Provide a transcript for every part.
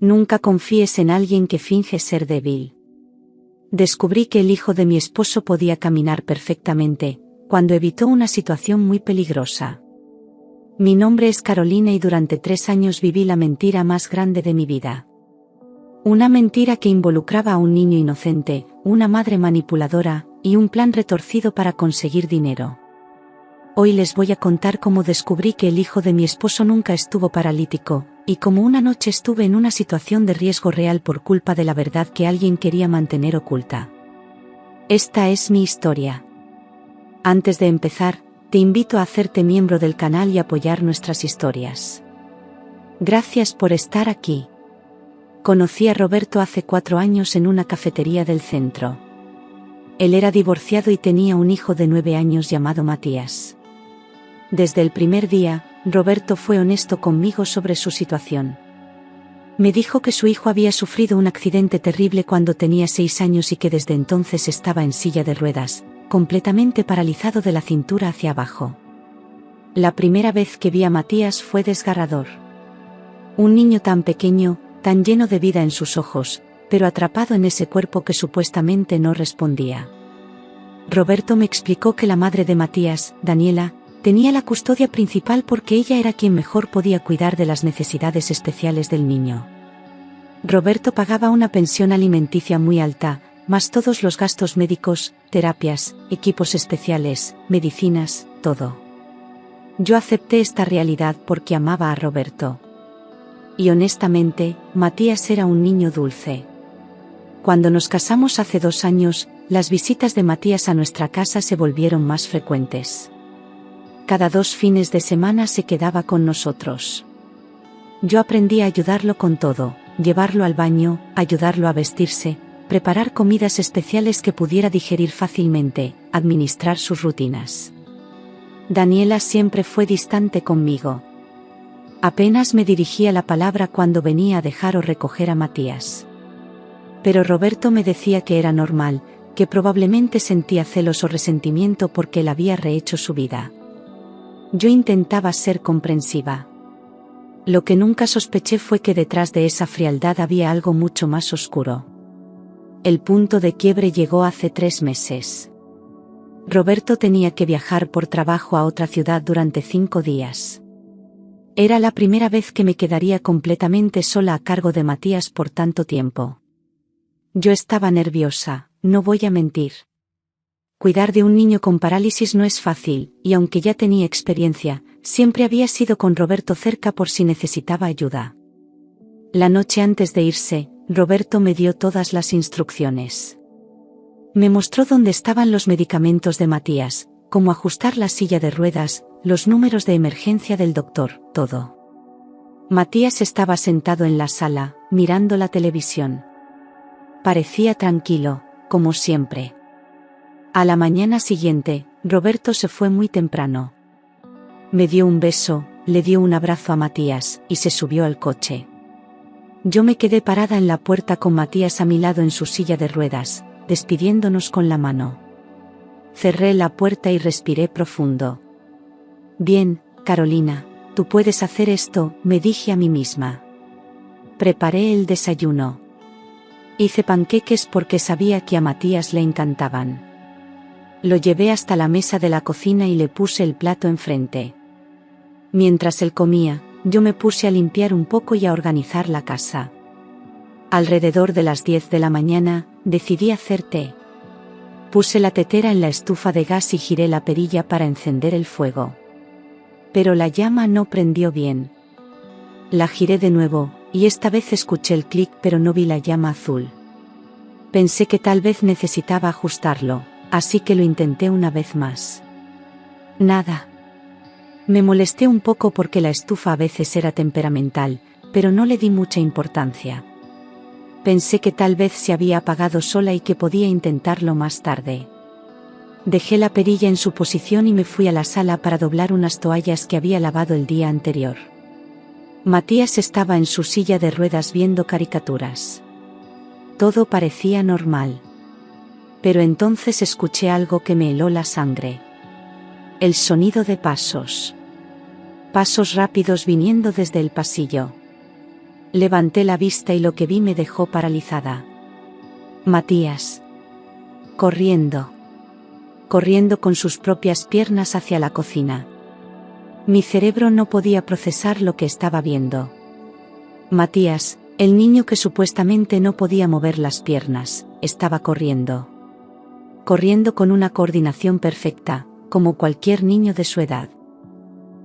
Nunca confíes en alguien que finge ser débil. Descubrí que el hijo de mi esposo podía caminar perfectamente, cuando evitó una situación muy peligrosa. Mi nombre es Carolina y durante 3 años viví la mentira más grande de mi vida. Una mentira que involucraba a un niño inocente, una madre manipuladora, y un plan retorcido para conseguir dinero. Hoy les voy a contar cómo descubrí que el hijo de mi esposo nunca estuvo paralítico, y cómo una noche estuve en una situación de riesgo real por culpa de la verdad que alguien quería mantener oculta. Esta es mi historia. Antes de empezar, te invito a hacerte miembro del canal y apoyar nuestras historias. Gracias por estar aquí. Conocí a Roberto hace 4 años en una cafetería del centro. Él era divorciado y tenía un hijo de 9 años llamado Matías. Desde el primer día, Roberto fue honesto conmigo sobre su situación. Me dijo que su hijo había sufrido un accidente terrible cuando tenía 6 años y que desde entonces estaba en silla de ruedas, completamente paralizado de la cintura hacia abajo. La primera vez que vi a Matías fue desgarrador. Un niño tan pequeño, tan lleno de vida en sus ojos, pero atrapado en ese cuerpo que supuestamente no respondía. Roberto me explicó que la madre de Matías, Daniela, tenía la custodia principal porque ella era quien mejor podía cuidar de las necesidades especiales del niño. Roberto pagaba una pensión alimenticia muy alta, más todos los gastos médicos, terapias, equipos especiales, medicinas, todo. Yo acepté esta realidad porque amaba a Roberto. Y honestamente, Matías era un niño dulce. Cuando nos casamos hace 2 años, las visitas de Matías a nuestra casa se volvieron más frecuentes. Cada 2 fines de semana se quedaba con nosotros. Yo aprendí a ayudarlo con todo, llevarlo al baño, ayudarlo a vestirse, preparar comidas especiales que pudiera digerir fácilmente, administrar sus rutinas. Daniela siempre fue distante conmigo. Apenas me dirigía la palabra cuando venía a dejar o recoger a Matías. Pero Roberto me decía que era normal, que probablemente sentía celos o resentimiento porque él había rehecho su vida. Yo intentaba ser comprensiva. Lo que nunca sospeché fue que detrás de esa frialdad había algo mucho más oscuro. El punto de quiebre llegó hace 3 meses. Roberto tenía que viajar por trabajo a otra ciudad durante 5 días. Era la primera vez que me quedaría completamente sola a cargo de Matías por tanto tiempo. Yo estaba nerviosa, no voy a mentir. Cuidar de un niño con parálisis no es fácil, y aunque ya tenía experiencia, siempre había sido con Roberto cerca por si necesitaba ayuda. La noche antes de irse, Roberto me dio todas las instrucciones. Me mostró dónde estaban los medicamentos de Matías, cómo ajustar la silla de ruedas, los números de emergencia del doctor, todo. Matías estaba sentado en la sala, mirando la televisión. Parecía tranquilo, como siempre. A la mañana siguiente, Roberto se fue muy temprano. Me dio un beso, le dio un abrazo a Matías, y se subió al coche. Yo me quedé parada en la puerta con Matías a mi lado en su silla de ruedas, despidiéndonos con la mano. Cerré la puerta y respiré profundo. Bien, Carolina, tú puedes hacer esto, me dije a mí misma. Preparé el desayuno. Hice panqueques porque sabía que a Matías le encantaban. Lo llevé hasta la mesa de la cocina y le puse el plato enfrente. Mientras él comía, yo me puse a limpiar un poco y a organizar la casa. Alrededor de las 10 de la mañana, decidí hacer té. Puse la tetera en la estufa de gas y giré la perilla para encender el fuego. Pero la llama no prendió bien. La giré de nuevo, y esta vez escuché el clic pero no vi la llama azul. Pensé que tal vez necesitaba ajustarlo. Así que lo intenté una vez más. Nada. Me molesté un poco porque la estufa a veces era temperamental, pero no le di mucha importancia. Pensé que tal vez se había apagado sola y que podía intentarlo más tarde. Dejé la perilla en su posición y me fui a la sala para doblar unas toallas que había lavado el día anterior. Matías estaba en su silla de ruedas viendo caricaturas. Todo parecía normal. Pero entonces escuché algo que me heló la sangre. El sonido de pasos. Pasos rápidos viniendo desde el pasillo. Levanté la vista y lo que vi me dejó paralizada. Matías. Corriendo. Corriendo con sus propias piernas hacia la cocina. Mi cerebro no podía procesar lo que estaba viendo. Matías, el niño que supuestamente no podía mover las piernas, estaba corriendo. Corriendo con una coordinación perfecta, como cualquier niño de su edad.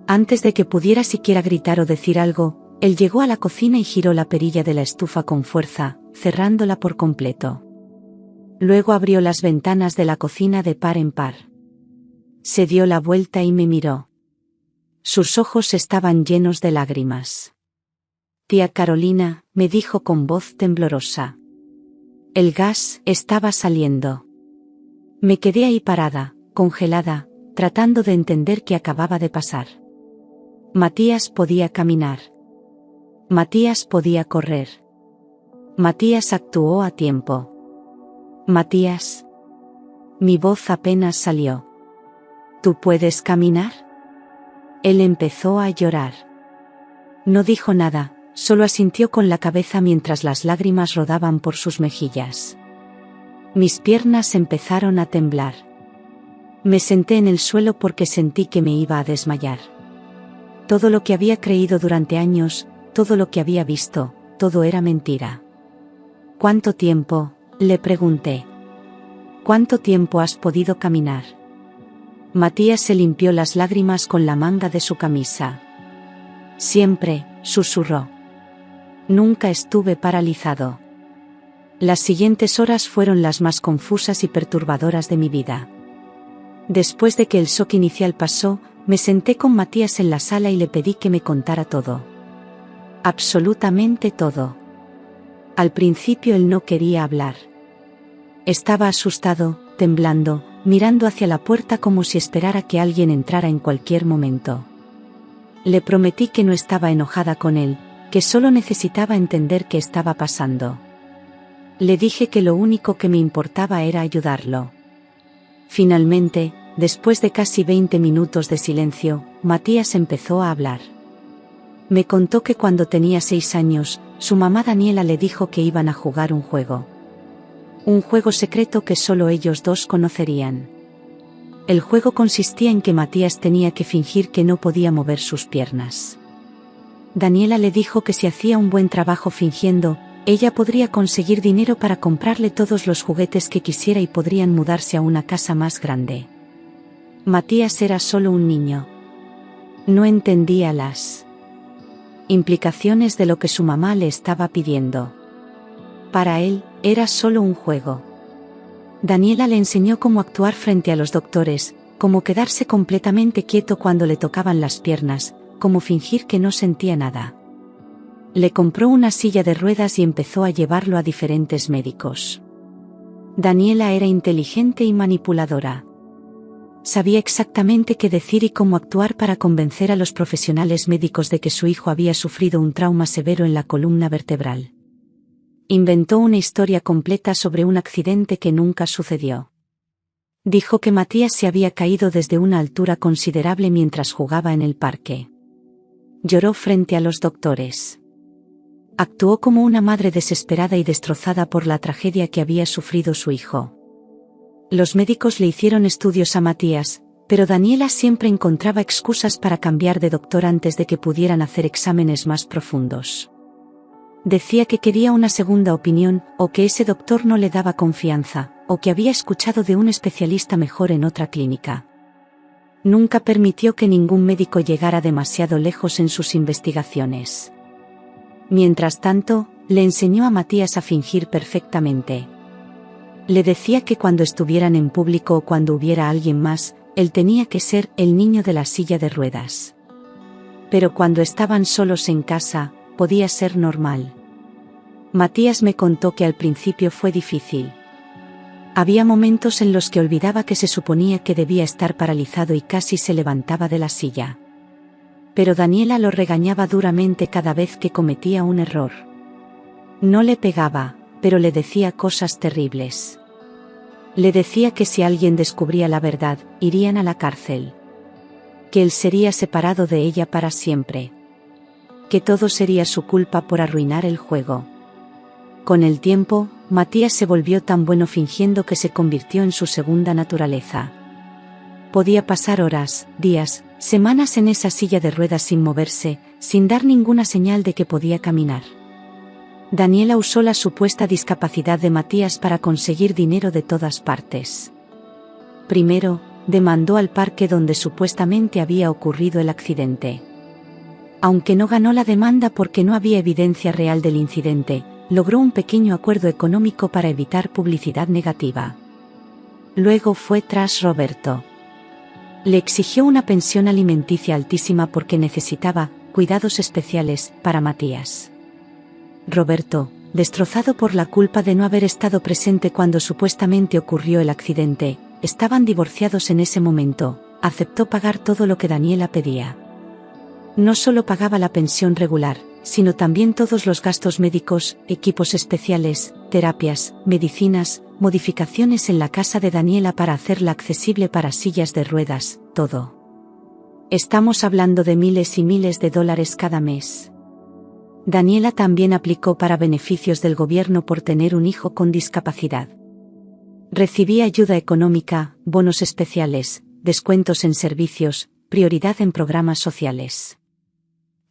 Antes de que pudiera siquiera gritar o decir algo, él llegó a la cocina y giró la perilla de la estufa con fuerza, cerrándola por completo. Luego abrió las ventanas de la cocina de par en par. Se dio la vuelta y me miró. Sus ojos estaban llenos de lágrimas. Tía Carolina, me dijo con voz temblorosa. El gas estaba saliendo. Me quedé ahí parada, congelada, tratando de entender qué acababa de pasar. Matías podía caminar. Matías podía correr. Matías actuó a tiempo. Matías. Mi voz apenas salió. ¿Tú puedes caminar? Él empezó a llorar. No dijo nada, solo asintió con la cabeza mientras las lágrimas rodaban por sus mejillas. Mis piernas empezaron a temblar. Me senté en el suelo porque sentí que me iba a desmayar. Todo lo que había creído durante años, todo lo que había visto, todo era mentira. ¿Cuánto tiempo?, le pregunté. ¿Cuánto tiempo has podido caminar? Matías se limpió las lágrimas con la manga de su camisa. Siempre, susurró. Nunca estuve paralizado. Las siguientes horas fueron las más confusas y perturbadoras de mi vida. Después de que el shock inicial pasó, me senté con Matías en la sala y le pedí que me contara todo. Absolutamente todo. Al principio él no quería hablar. Estaba asustado, temblando, mirando hacia la puerta como si esperara que alguien entrara en cualquier momento. Le prometí que no estaba enojada con él, que solo necesitaba entender qué estaba pasando. Le dije que lo único que me importaba era ayudarlo. Finalmente, después de casi 20 minutos de silencio, Matías empezó a hablar. Me contó que cuando tenía 6 años, su mamá Daniela le dijo que iban a jugar un juego. Un juego secreto que solo ellos dos conocerían. El juego consistía en que Matías tenía que fingir que no podía mover sus piernas. Daniela le dijo que si hacía un buen trabajo fingiendo, ella podría conseguir dinero para comprarle todos los juguetes que quisiera y podrían mudarse a una casa más grande. Matías era solo un niño. No entendía las implicaciones de lo que su mamá le estaba pidiendo. Para él, era solo un juego. Daniela le enseñó cómo actuar frente a los doctores, cómo quedarse completamente quieto cuando le tocaban las piernas, cómo fingir que no sentía nada. Le compró una silla de ruedas y empezó a llevarlo a diferentes médicos. Daniela era inteligente y manipuladora. Sabía exactamente qué decir y cómo actuar para convencer a los profesionales médicos de que su hijo había sufrido un trauma severo en la columna vertebral. Inventó una historia completa sobre un accidente que nunca sucedió. Dijo que Matías se había caído desde una altura considerable mientras jugaba en el parque. Lloró frente a los doctores. Actuó como una madre desesperada y destrozada por la tragedia que había sufrido su hijo. Los médicos le hicieron estudios a Matías, pero Daniela siempre encontraba excusas para cambiar de doctor antes de que pudieran hacer exámenes más profundos. Decía que quería una segunda opinión, o que ese doctor no le daba confianza, o que había escuchado de un especialista mejor en otra clínica. Nunca permitió que ningún médico llegara demasiado lejos en sus investigaciones. Mientras tanto, le enseñó a Matías a fingir perfectamente. Le decía que cuando estuvieran en público o cuando hubiera alguien más, él tenía que ser el niño de la silla de ruedas. Pero cuando estaban solos en casa, podía ser normal. Matías me contó que al principio fue difícil. Había momentos en los que olvidaba que se suponía que debía estar paralizado y casi se levantaba de la silla. Pero Daniela lo regañaba duramente cada vez que cometía un error. No le pegaba, pero le decía cosas terribles. Le decía que si alguien descubría la verdad, irían a la cárcel. Que él sería separado de ella para siempre. que todo sería su culpa por arruinar el juego. Con el tiempo, Matías se volvió tan bueno fingiendo que se convirtió en su segunda naturaleza. Podía pasar horas, días, semanas en esa silla de ruedas sin moverse, sin dar ninguna señal de que podía caminar. Daniela usó la supuesta discapacidad de Matías para conseguir dinero de todas partes. Primero, demandó al parque donde supuestamente había ocurrido el accidente. Aunque no ganó la demanda porque no había evidencia real del incidente, logró un pequeño acuerdo económico para evitar publicidad negativa. Luego fue tras Roberto. Le exigió una pensión alimenticia altísima porque necesitaba cuidados especiales para Matías. Roberto, destrozado por la culpa de no haber estado presente cuando supuestamente ocurrió el accidente, estaban divorciados en ese momento, aceptó pagar todo lo que Daniela pedía. No solo pagaba la pensión regular, sino también todos los gastos médicos, equipos especiales, terapias, medicinas, modificaciones en la casa de Daniela para hacerla accesible para sillas de ruedas, todo. Estamos hablando de miles y miles de dólares cada mes. Daniela también aplicó para beneficios del gobierno por tener un hijo con discapacidad. Recibía ayuda económica, bonos especiales, descuentos en servicios, prioridad en programas sociales.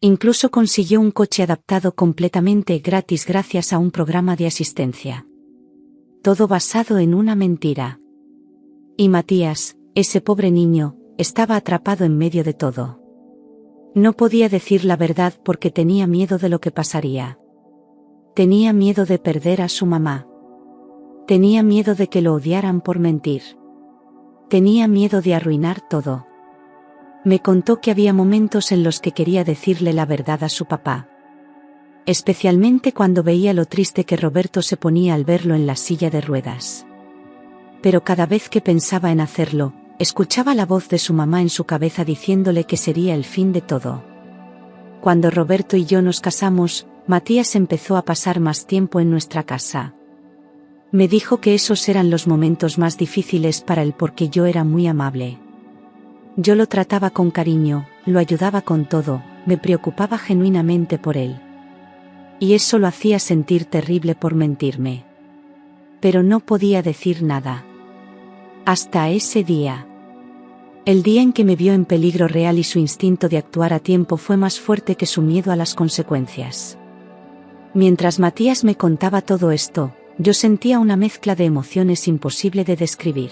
Incluso consiguió un coche adaptado completamente gratis gracias a un programa de asistencia. Todo basado en una mentira. Y Matías, ese pobre niño, estaba atrapado en medio de todo. No podía decir la verdad porque tenía miedo de lo que pasaría. Tenía miedo de perder a su mamá. Tenía miedo de que lo odiaran por mentir. Tenía miedo de arruinar todo. Me contó que había momentos en los que quería decirle la verdad a su papá. Especialmente cuando veía lo triste que Roberto se ponía al verlo en la silla de ruedas. Pero cada vez que pensaba en hacerlo, escuchaba la voz de su mamá en su cabeza diciéndole que sería el fin de todo. Cuando Roberto y yo nos casamos, Matías empezó a pasar más tiempo en nuestra casa. Me dijo que esos eran los momentos más difíciles para él porque yo era muy amable. Yo lo trataba con cariño, lo ayudaba con todo, me preocupaba genuinamente por él. Y eso lo hacía sentir terrible por mentirme. Pero no podía decir nada. Hasta ese día. El día en que me vio en peligro real y su instinto de actuar a tiempo fue más fuerte que su miedo a las consecuencias. Mientras Matías me contaba todo esto, yo sentía una mezcla de emociones imposible de describir.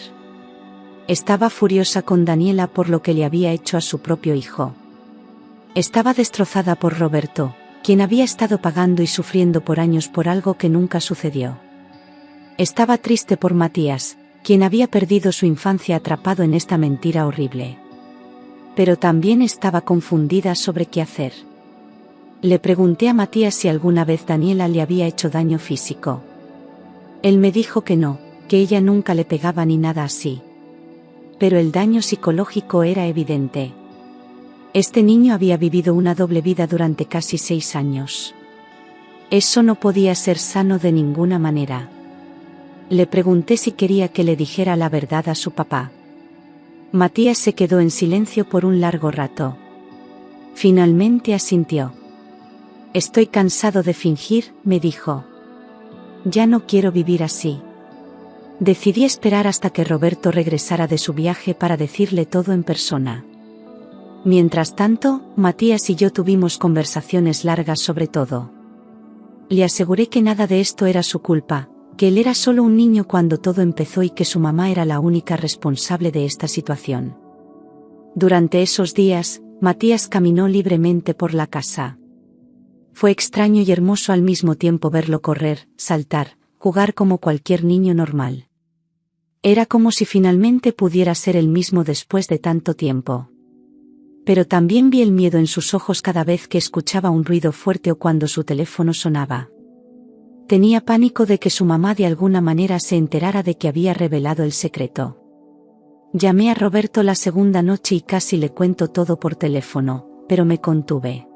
Estaba furiosa con Daniela por lo que le había hecho a su propio hijo. Estaba destrozada por Roberto, quien había estado pagando y sufriendo por años por algo que nunca sucedió. Estaba triste por Matías, quien había perdido su infancia atrapado en esta mentira horrible. Pero también estaba confundida sobre qué hacer. Le pregunté a Matías si alguna vez Daniela le había hecho daño físico. Él me dijo que no, que ella nunca le pegaba ni nada así. Pero el daño psicológico era evidente. Este niño había vivido una doble vida durante casi 6 años. Eso no podía ser sano de ninguna manera. Le pregunté si quería que le dijera la verdad a su papá. Matías se quedó en silencio por un largo rato. Finalmente asintió. Estoy cansado de fingir, me dijo. Ya no quiero vivir así. Decidí esperar hasta que Roberto regresara de su viaje para decirle todo en persona. Mientras tanto, Matías y yo tuvimos conversaciones largas sobre todo. Le aseguré que nada de esto era su culpa, que él era solo un niño cuando todo empezó y que su mamá era la única responsable de esta situación. Durante esos días, Matías caminó libremente por la casa. Fue extraño y hermoso al mismo tiempo verlo correr, saltar, jugar como cualquier niño normal. Era como si finalmente pudiera ser el mismo después de tanto tiempo. Pero también vi el miedo en sus ojos cada vez que escuchaba un ruido fuerte o cuando su teléfono sonaba. Tenía pánico de que su mamá de alguna manera se enterara de que había revelado el secreto. Llamé a Roberto la segunda noche y casi le cuento todo por teléfono, pero me contuve.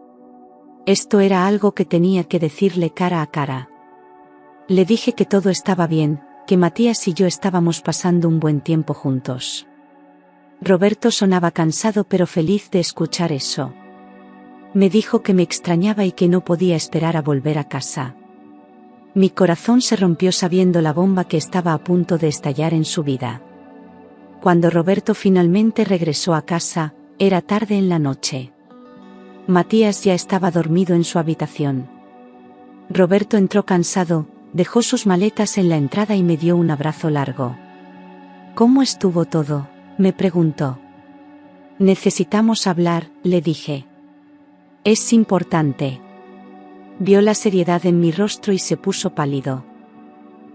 Esto era algo que tenía que decirle cara a cara. Le dije que todo estaba bien, que Matías y yo estábamos pasando un buen tiempo juntos. Roberto sonaba cansado pero feliz de escuchar eso. Me dijo que me extrañaba y que no podía esperar a volver a casa. Mi corazón se rompió sabiendo la bomba que estaba a punto de estallar en su vida. Cuando Roberto finalmente regresó a casa, era tarde en la noche. Matías ya estaba dormido en su habitación. Roberto entró cansado, dejó sus maletas en la entrada y me dio un abrazo largo. ¿Cómo estuvo todo?, me preguntó. Necesitamos hablar, le dije. Es importante. Vio la seriedad en mi rostro y se puso pálido.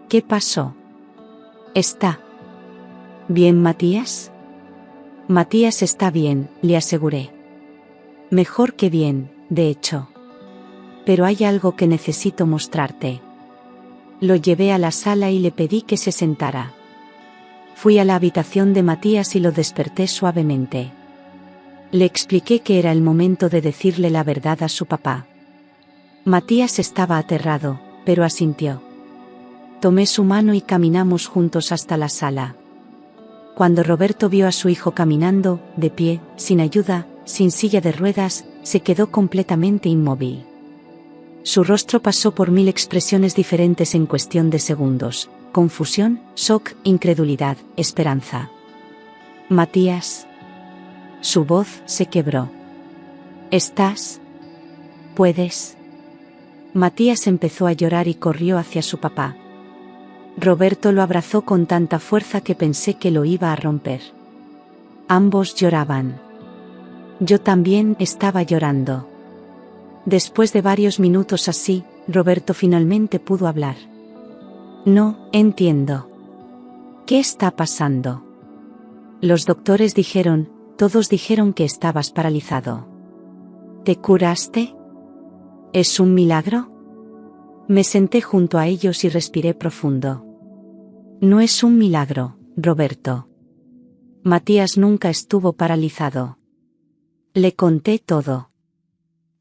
¿Qué pasó? ¿Está bien, Matías? Matías está bien, le aseguré. Mejor que bien, de hecho. Pero hay algo que necesito mostrarte. Lo llevé a la sala y le pedí que se sentara. Fui a la habitación de Matías y lo desperté suavemente. Le expliqué que era el momento de decirle la verdad a su papá. Matías estaba aterrado, pero asintió. Tomé su mano y caminamos juntos hasta la sala. Cuando Roberto vio a su hijo caminando, de pie, sin ayuda, sin silla de ruedas, se quedó completamente inmóvil. Su rostro pasó por 1000 expresiones diferentes en cuestión de segundos: confusión, shock, incredulidad, esperanza. Matías. Su voz se quebró. ¿Estás? ¿Puedes? Matías empezó a llorar y corrió hacia su papá. Roberto lo abrazó con tanta fuerza que pensé que lo iba a romper. Ambos lloraban. Yo también estaba llorando. Después de varios minutos así, Roberto finalmente pudo hablar. No, entiendo. ¿Qué está pasando? Los doctores dijeron, todos dijeron que estabas paralizado. ¿Te curaste? ¿Es un milagro? Me senté junto a ellos y respiré profundo. No es un milagro, Roberto. Matías nunca estuvo paralizado. Le conté todo.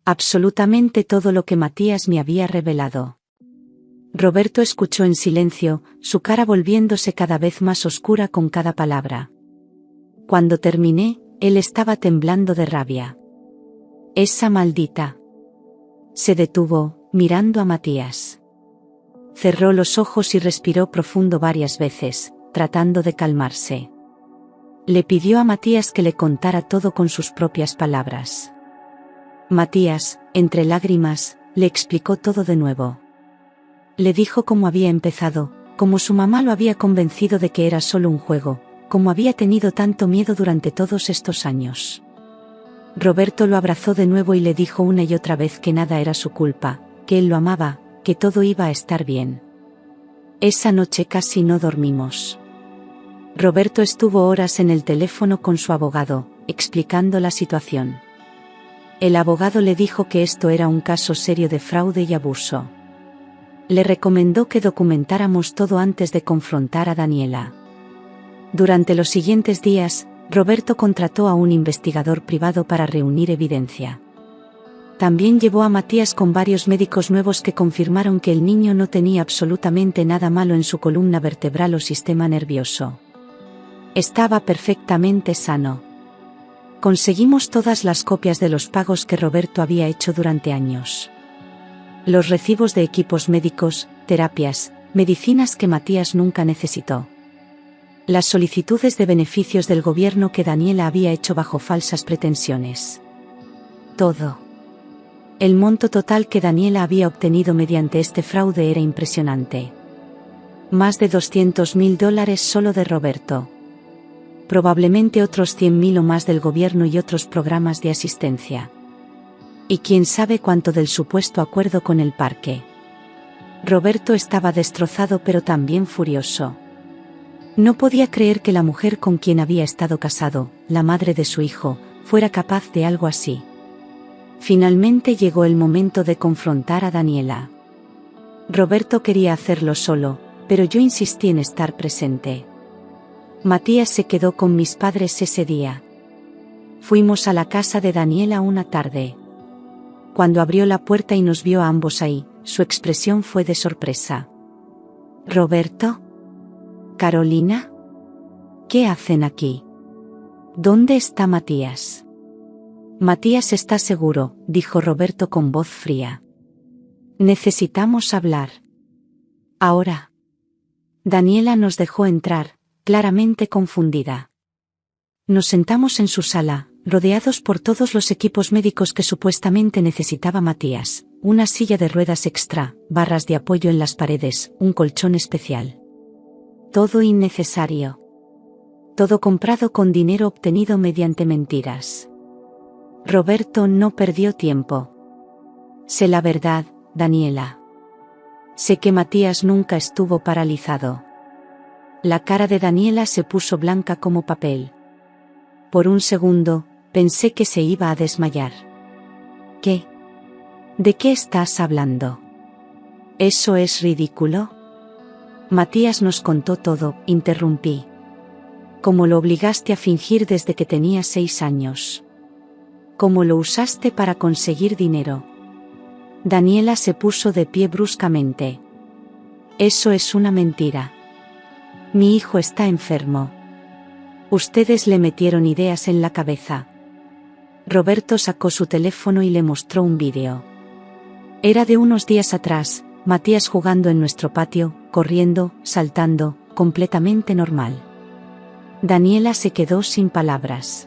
Absolutamente todo lo que Matías me había revelado. Roberto escuchó en silencio, su cara volviéndose cada vez más oscura con cada palabra. Cuando terminé, él estaba temblando de rabia. Esa maldita. Se detuvo, mirando a Matías. Cerró los ojos y respiró profundo varias veces, tratando de calmarse. Le pidió a Matías que le contara todo con sus propias palabras. Matías, entre lágrimas, le explicó todo de nuevo. Le dijo cómo había empezado, cómo su mamá lo había convencido de que era solo un juego, cómo había tenido tanto miedo durante todos estos años. Roberto lo abrazó de nuevo y le dijo una y otra vez que nada era su culpa, que él lo amaba, que todo iba a estar bien. Esa noche casi no dormimos. Roberto estuvo horas en el teléfono con su abogado, explicando la situación. El abogado le dijo que esto era un caso serio de fraude y abuso. Le recomendó que documentáramos todo antes de confrontar a Daniela. Durante los siguientes días, Roberto contrató a un investigador privado para reunir evidencia. También llevó a Matías con varios médicos nuevos que confirmaron que el niño no tenía absolutamente nada malo en su columna vertebral o sistema nervioso. Estaba perfectamente sano. Conseguimos todas las copias de los pagos que Roberto había hecho durante años. Los recibos de equipos médicos, terapias, medicinas que Matías nunca necesitó. Las solicitudes de beneficios del gobierno que Daniela había hecho bajo falsas pretensiones. Todo. El monto total que Daniela había obtenido mediante este fraude era impresionante. Más de $200.000 solo de Roberto. Probablemente otros 100.000 o más del gobierno y otros programas de asistencia. Y quién sabe cuánto del supuesto acuerdo con el parque. Roberto estaba destrozado pero también furioso. No podía creer que la mujer con quien había estado casado, la madre de su hijo, fuera capaz de algo así. Finalmente llegó el momento de confrontar a Daniela. Roberto quería hacerlo solo, pero yo insistí en estar presente. Matías se quedó con mis padres ese día. Fuimos a la casa de Daniela una tarde. Cuando abrió la puerta y nos vio a ambos ahí, su expresión fue de sorpresa. ¿Roberto? ¿Carolina? ¿Qué hacen aquí? ¿Dónde está Matías? Matías está seguro, dijo Roberto con voz fría. Necesitamos hablar. Ahora. Daniela nos dejó entrar, claramente confundida. Nos sentamos en su sala, rodeados por todos los equipos médicos que supuestamente necesitaba Matías, una silla de ruedas extra, barras de apoyo en las paredes, un colchón especial. Todo innecesario. Todo comprado con dinero obtenido mediante mentiras. Roberto no perdió tiempo. Sé la verdad, Daniela. Sé que Matías nunca estuvo paralizado. La cara de Daniela se puso blanca como papel. Por un segundo, pensé que se iba a desmayar. ¿Qué? ¿De qué estás hablando? ¿Eso es ridículo? Matías nos contó todo, interrumpí. ¿Cómo lo obligaste a fingir desde que tenía 6 años? ¿Cómo lo usaste para conseguir dinero? Daniela se puso de pie bruscamente. Eso es una mentira. Mi hijo está enfermo. Ustedes le metieron ideas en la cabeza. Roberto sacó su teléfono y le mostró un vídeo. Era de unos días atrás, Matías jugando en nuestro patio, corriendo, saltando, completamente normal. Daniela se quedó sin palabras.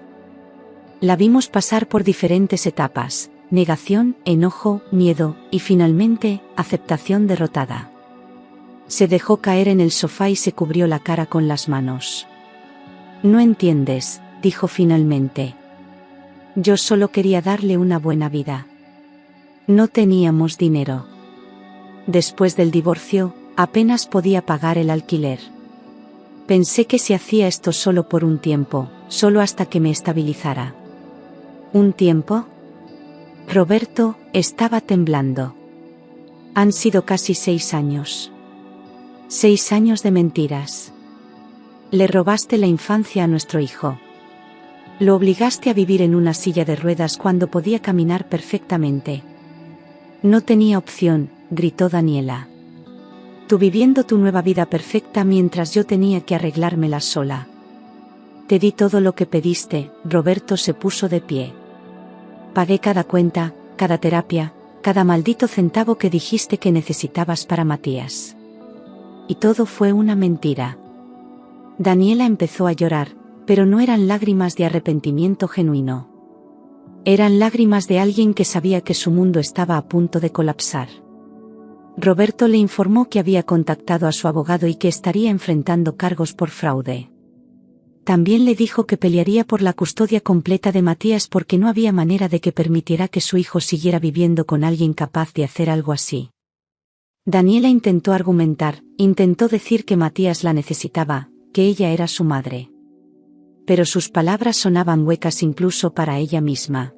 La vimos pasar por diferentes etapas: negación, enojo, miedo, y finalmente, aceptación derrotada. Se dejó caer en el sofá y se cubrió la cara con las manos. No entiendes, dijo finalmente. Yo solo quería darle una buena vida. No teníamos dinero. Después del divorcio, apenas podía pagar el alquiler. Pensé que si hacía esto solo por un tiempo, solo hasta que me estabilizara. ¿Un tiempo? Roberto estaba temblando. Han sido casi 6 años. 6 años de mentiras. Le robaste la infancia a nuestro hijo. Lo obligaste a vivir en una silla de ruedas cuando podía caminar perfectamente. No tenía opción, gritó Daniela. Tú viviendo tu nueva vida perfecta mientras yo tenía que arreglármela sola. Te di todo lo que pediste. Roberto se puso de pie. Pagué cada cuenta, cada terapia, cada maldito centavo que dijiste que necesitabas para Matías. Y todo fue una mentira. Daniela empezó a llorar, pero no eran lágrimas de arrepentimiento genuino. Eran lágrimas de alguien que sabía que su mundo estaba a punto de colapsar. Roberto le informó que había contactado a su abogado y que estaría enfrentando cargos por fraude. También le dijo que pelearía por la custodia completa de Matías porque no había manera de que permitiera que su hijo siguiera viviendo con alguien capaz de hacer algo así. Daniela intentó argumentar, intentó decir que Matías la necesitaba, que ella era su madre. Pero sus palabras sonaban huecas incluso para ella misma.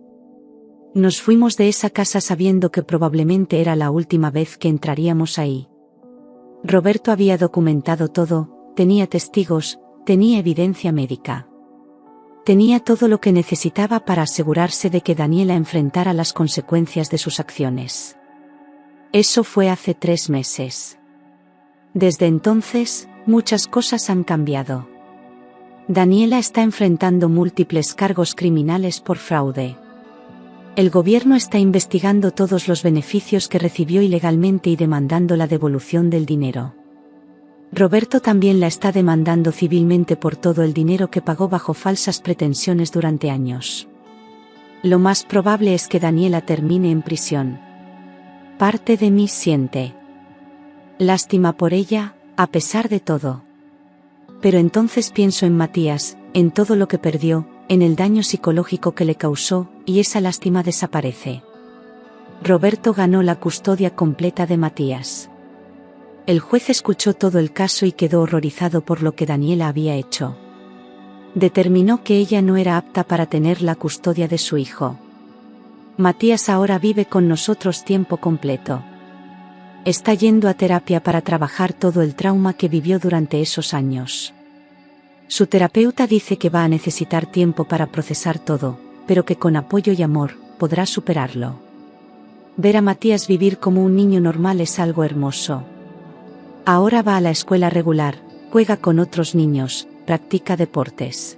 Nos fuimos de esa casa sabiendo que probablemente era la última vez que entraríamos ahí. Roberto había documentado todo, tenía testigos, tenía evidencia médica. Tenía todo lo que necesitaba para asegurarse de que Daniela enfrentara las consecuencias de sus acciones. Eso fue hace 3 meses. Desde entonces, muchas cosas han cambiado. Daniela está enfrentando múltiples cargos criminales por fraude. El gobierno está investigando todos los beneficios que recibió ilegalmente y demandando la devolución del dinero. Roberto también la está demandando civilmente por todo el dinero que pagó bajo falsas pretensiones durante años. Lo más probable es que Daniela termine en prisión. Parte de mí siente lástima por ella, a pesar de todo. Pero entonces pienso en Matías, en todo lo que perdió, en el daño psicológico que le causó, y esa lástima desaparece. Roberto ganó la custodia completa de Matías. El juez escuchó todo el caso y quedó horrorizado por lo que Daniela había hecho. Determinó que ella no era apta para tener la custodia de su hijo. Matías ahora vive con nosotros tiempo completo. Está yendo a terapia para trabajar todo el trauma que vivió durante esos años. Su terapeuta dice que va a necesitar tiempo para procesar todo, pero que con apoyo y amor, podrá superarlo. Ver a Matías vivir como un niño normal es algo hermoso. Ahora va a la escuela regular, juega con otros niños, practica deportes.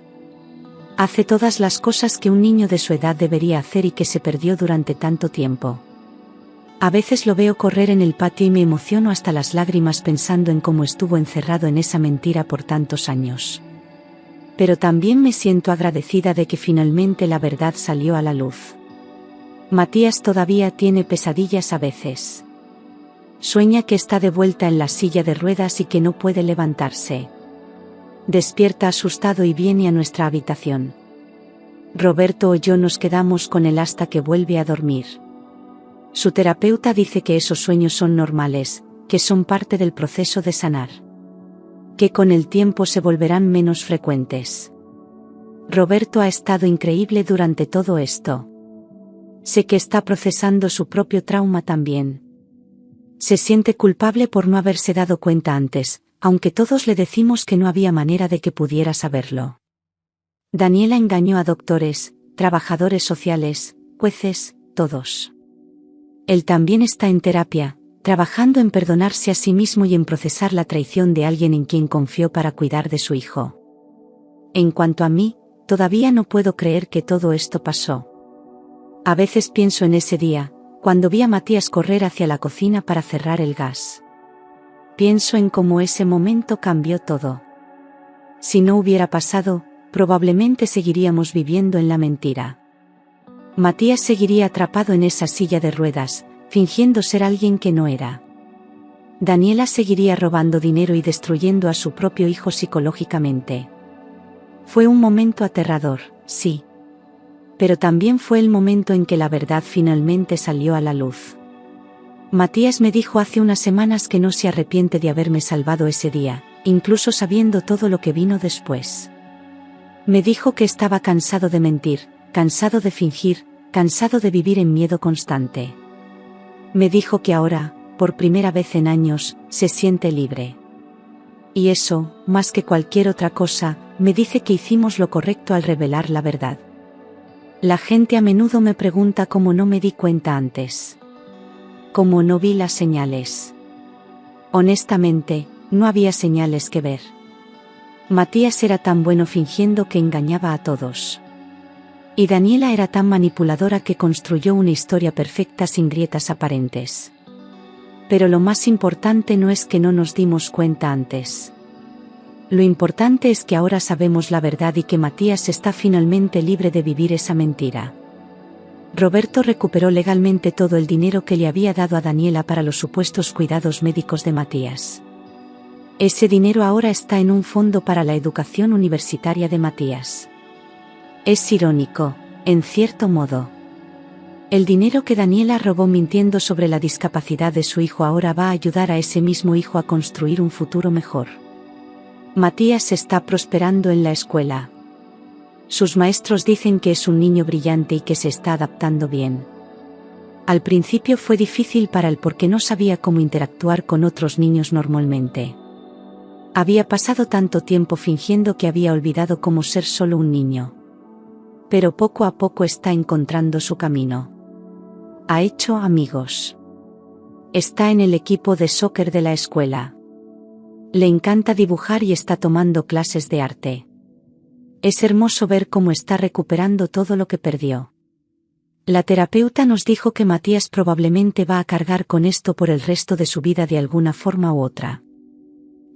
Hace todas las cosas que un niño de su edad debería hacer y que se perdió durante tanto tiempo. A veces lo veo correr en el patio y me emociono hasta las lágrimas pensando en cómo estuvo encerrado en esa mentira por tantos años. Pero también me siento agradecida de que finalmente la verdad salió a la luz. Matías todavía tiene pesadillas a veces. Sueña que está de vuelta en la silla de ruedas y que no puede levantarse. Despierta asustado y viene a nuestra habitación. Roberto o yo nos quedamos con él hasta que vuelve a dormir. Su terapeuta dice que esos sueños son normales, que son parte del proceso de sanar. Que con el tiempo se volverán menos frecuentes. Roberto ha estado increíble durante todo esto. Sé que está procesando su propio trauma también. Se siente culpable por no haberse dado cuenta antes, aunque todos le decimos que no había manera de que pudiera saberlo. Daniela engañó a doctores, trabajadores sociales, jueces, todos. Él también está en terapia, trabajando en perdonarse a sí mismo y en procesar la traición de alguien en quien confió para cuidar de su hijo. En cuanto a mí, todavía no puedo creer que todo esto pasó. A veces pienso en ese día, cuando vi a Matías correr hacia la cocina para cerrar el gas. Pienso en cómo ese momento cambió todo. Si no hubiera pasado, probablemente seguiríamos viviendo en la mentira. Matías seguiría atrapado en esa silla de ruedas, fingiendo ser alguien que no era. Daniela seguiría robando dinero y destruyendo a su propio hijo psicológicamente. Fue un momento aterrador, sí. Pero también fue el momento en que la verdad finalmente salió a la luz. Matías me dijo hace unas semanas que no se arrepiente de haberme salvado ese día, incluso sabiendo todo lo que vino después. Me dijo que estaba cansado de mentir, cansado de fingir, cansado de vivir en miedo constante. Me dijo que ahora, por primera vez en años, se siente libre. Y eso, más que cualquier otra cosa, me dice que hicimos lo correcto al revelar la verdad. La gente a menudo me pregunta cómo no me di cuenta antes. Cómo no vi las señales. Honestamente, no había señales que ver. Matías era tan bueno fingiendo que engañaba a todos. Y Daniela era tan manipuladora que construyó una historia perfecta sin grietas aparentes. Pero lo más importante no es que no nos dimos cuenta antes. Lo importante es que ahora sabemos la verdad y que Matías está finalmente libre de vivir esa mentira. Roberto recuperó legalmente todo el dinero que le había dado a Daniela para los supuestos cuidados médicos de Matías. Ese dinero ahora está en un fondo para la educación universitaria de Matías. Es irónico, en cierto modo. El dinero que Daniela robó mintiendo sobre la discapacidad de su hijo ahora va a ayudar a ese mismo hijo a construir un futuro mejor. Matías está prosperando en la escuela. Sus maestros dicen que es un niño brillante y que se está adaptando bien. Al principio fue difícil para él porque no sabía cómo interactuar con otros niños normalmente. Había pasado tanto tiempo fingiendo que había olvidado cómo ser solo un niño. Pero poco a poco está encontrando su camino. Ha hecho amigos. Está en el equipo de soccer de la escuela. Le encanta dibujar y está tomando clases de arte. Es hermoso ver cómo está recuperando todo lo que perdió. La terapeuta nos dijo que Matías probablemente va a cargar con esto por el resto de su vida de alguna forma u otra.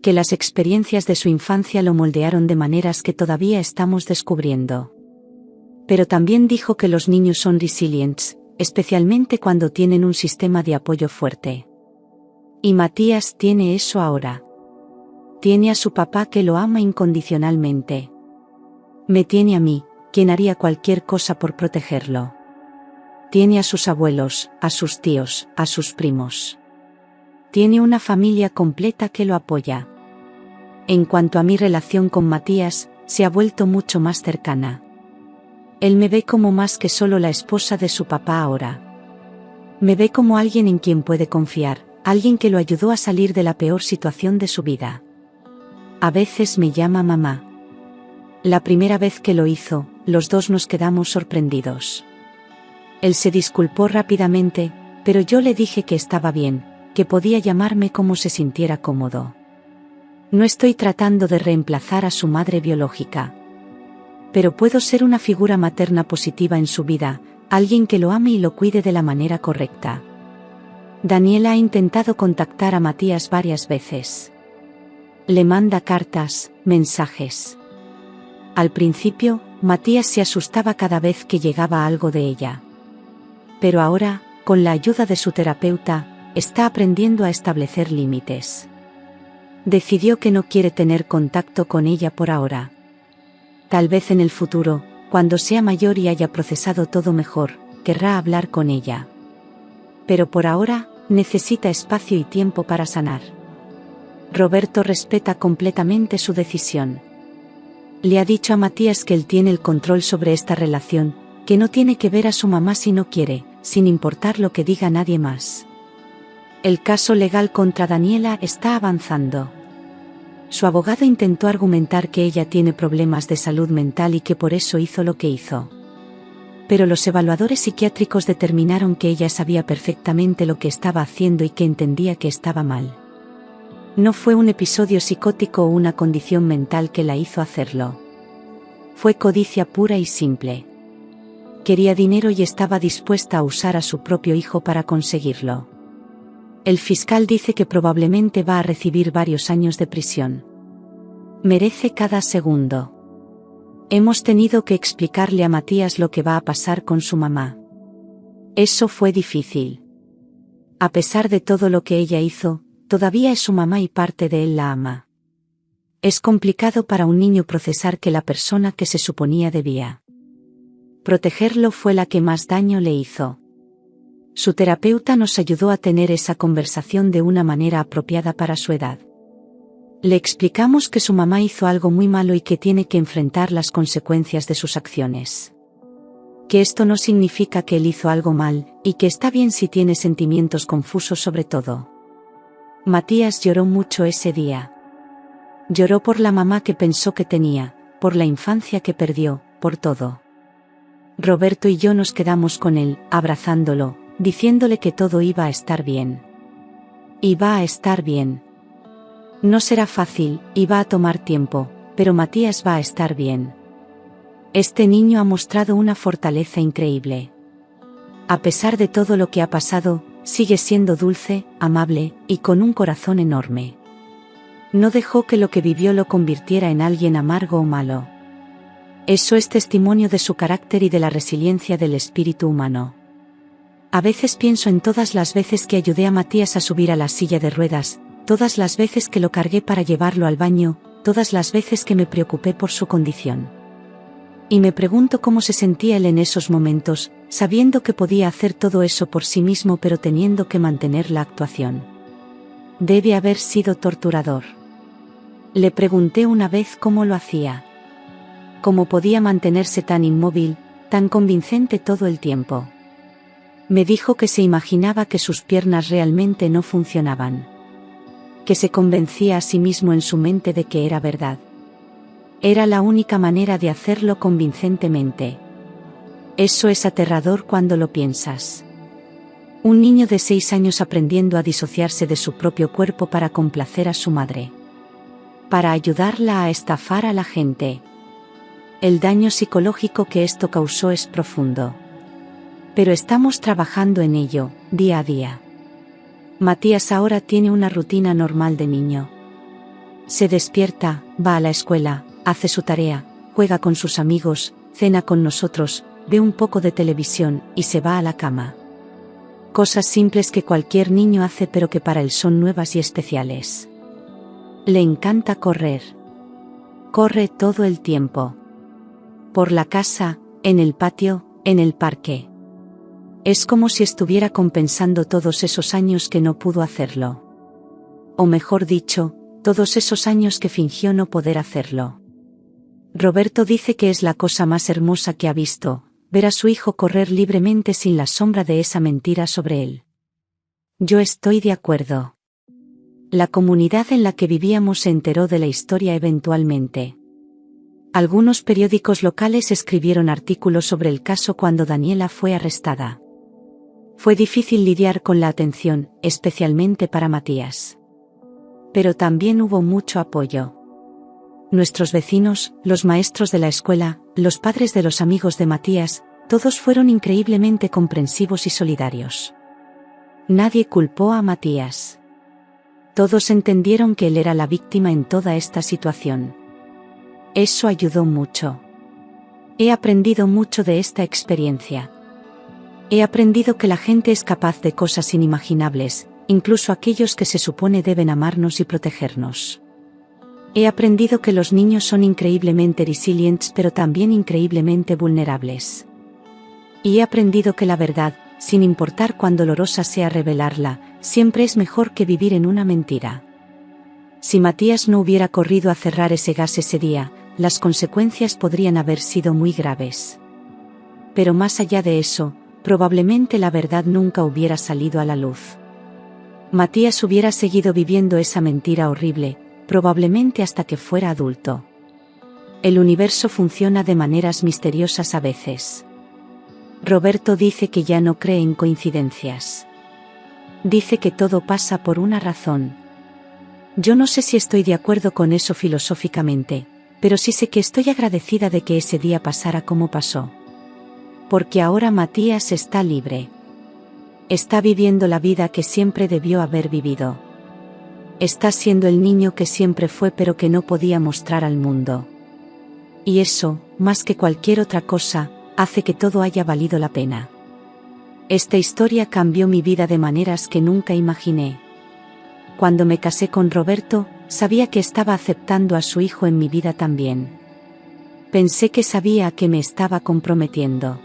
Que las experiencias de su infancia lo moldearon de maneras que todavía estamos descubriendo. Pero también dijo que los niños son resilientes, especialmente cuando tienen un sistema de apoyo fuerte. Y Matías tiene eso ahora. Tiene a su papá que lo ama incondicionalmente. Me tiene a mí, quien haría cualquier cosa por protegerlo. Tiene a sus abuelos, a sus tíos, a sus primos. Tiene una familia completa que lo apoya. En cuanto a mi relación con Matías, se ha vuelto mucho más cercana. Él me ve como más que solo la esposa de su papá ahora. Me ve como alguien en quien puede confiar, alguien que lo ayudó a salir de la peor situación de su vida. A veces me llama mamá. La primera vez que lo hizo, los dos nos quedamos sorprendidos. Él se disculpó rápidamente, pero yo le dije que estaba bien, que podía llamarme como se sintiera cómodo. No estoy tratando de reemplazar a su madre biológica. Pero puedo ser una figura materna positiva en su vida, alguien que lo ame y lo cuide de la manera correcta. Daniela ha intentado contactar a Matías varias veces. Le manda cartas, mensajes. Al principio, Matías se asustaba cada vez que llegaba algo de ella. Pero ahora, con la ayuda de su terapeuta, está aprendiendo a establecer límites. Decidió que no quiere tener contacto con ella por ahora. Tal vez en el futuro, cuando sea mayor y haya procesado todo mejor, querrá hablar con ella. Pero por ahora, necesita espacio y tiempo para sanar. Roberto respeta completamente su decisión. Le ha dicho a Matías que él tiene el control sobre esta relación, que no tiene que ver a su mamá si no quiere, sin importar lo que diga nadie más. El caso legal contra Daniela está avanzando. Su abogado intentó argumentar que ella tiene problemas de salud mental y que por eso hizo lo que hizo. Pero los evaluadores psiquiátricos determinaron que ella sabía perfectamente lo que estaba haciendo y que entendía que estaba mal. No fue un episodio psicótico o una condición mental que la hizo hacerlo. Fue codicia pura y simple. Quería dinero y estaba dispuesta a usar a su propio hijo para conseguirlo. El fiscal dice que probablemente va a recibir varios años de prisión. Merece cada segundo. Hemos tenido que explicarle a Matías lo que va a pasar con su mamá. Eso fue difícil. A pesar de todo lo que ella hizo, todavía es su mamá y parte de él la ama. Es complicado para un niño procesar que la persona que se suponía debía protegerlo fue la que más daño le hizo. Su terapeuta nos ayudó a tener esa conversación de una manera apropiada para su edad. Le explicamos que su mamá hizo algo muy malo y que tiene que enfrentar las consecuencias de sus acciones. Que esto no significa que él hizo algo mal, y que está bien si tiene sentimientos confusos sobre todo. Matías lloró mucho ese día. Lloró por la mamá que pensó que tenía, por la infancia que perdió, por todo. Roberto y yo nos quedamos con él, abrazándolo, diciéndole que todo iba a estar bien. Y va a estar bien. No será fácil, y va a tomar tiempo, pero Matías va a estar bien. Este niño ha mostrado una fortaleza increíble. A pesar de todo lo que ha pasado, sigue siendo dulce, amable, y con un corazón enorme. No dejó que lo que vivió lo convirtiera en alguien amargo o malo. Eso es testimonio de su carácter y de la resiliencia del espíritu humano. A veces pienso en todas las veces que ayudé a Matías a subir a la silla de ruedas, todas las veces que lo cargué para llevarlo al baño, todas las veces que me preocupé por su condición. Y me pregunto cómo se sentía él en esos momentos, sabiendo que podía hacer todo eso por sí mismo pero teniendo que mantener la actuación. Debe haber sido torturador. Le pregunté una vez cómo lo hacía. Cómo podía mantenerse tan inmóvil, tan convincente todo el tiempo. Me dijo que se imaginaba que sus piernas realmente no funcionaban. Que se convencía a sí mismo en su mente de que era verdad. Era la única manera de hacerlo convincentemente. Eso es aterrador cuando lo piensas. Un niño de 6 años aprendiendo a disociarse de su propio cuerpo para complacer a su madre. Para ayudarla a estafar a la gente. El daño psicológico que esto causó es profundo. Pero estamos trabajando en ello, día a día. Matías ahora tiene una rutina normal de niño. Se despierta, va a la escuela, hace su tarea, juega con sus amigos, cena con nosotros, ve un poco de televisión y se va a la cama. Cosas simples que cualquier niño hace pero que para él son nuevas y especiales. Le encanta correr. Corre todo el tiempo. Por la casa, en el patio, en el parque. Es como si estuviera compensando todos esos años que no pudo hacerlo. O mejor dicho, todos esos años que fingió no poder hacerlo. Roberto dice que es la cosa más hermosa que ha visto, ver a su hijo correr libremente sin la sombra de esa mentira sobre él. Yo estoy de acuerdo. La comunidad en la que vivíamos se enteró de la historia eventualmente. Algunos periódicos locales escribieron artículos sobre el caso cuando Daniela fue arrestada. Fue difícil lidiar con la atención, especialmente para Matías. Pero también hubo mucho apoyo. Nuestros vecinos, los maestros de la escuela, los padres de los amigos de Matías, todos fueron increíblemente comprensivos y solidarios. Nadie culpó a Matías. Todos entendieron que él era la víctima en toda esta situación. Eso ayudó mucho. He aprendido mucho de esta experiencia. He aprendido que la gente es capaz de cosas inimaginables, incluso aquellos que se supone deben amarnos y protegernos. He aprendido que los niños son increíblemente resilientes pero también increíblemente vulnerables. Y he aprendido que la verdad, sin importar cuán dolorosa sea revelarla, siempre es mejor que vivir en una mentira. Si Matías no hubiera corrido a cerrar ese gas ese día, las consecuencias podrían haber sido muy graves. Pero más allá de eso, probablemente la verdad nunca hubiera salido a la luz. Matías hubiera seguido viviendo esa mentira horrible, probablemente hasta que fuera adulto. El universo funciona de maneras misteriosas a veces. Roberto dice que ya no cree en coincidencias. Dice que todo pasa por una razón. Yo no sé si estoy de acuerdo con eso filosóficamente, pero sí sé que estoy agradecida de que ese día pasara como pasó. Porque ahora Matías está libre. Está viviendo la vida que siempre debió haber vivido. Está siendo el niño que siempre fue pero que no podía mostrar al mundo. Y eso, más que cualquier otra cosa, hace que todo haya valido la pena. Esta historia cambió mi vida de maneras que nunca imaginé. Cuando me casé con Roberto, sabía que estaba aceptando a su hijo en mi vida también. Pensé que sabía a qué me estaba comprometiendo.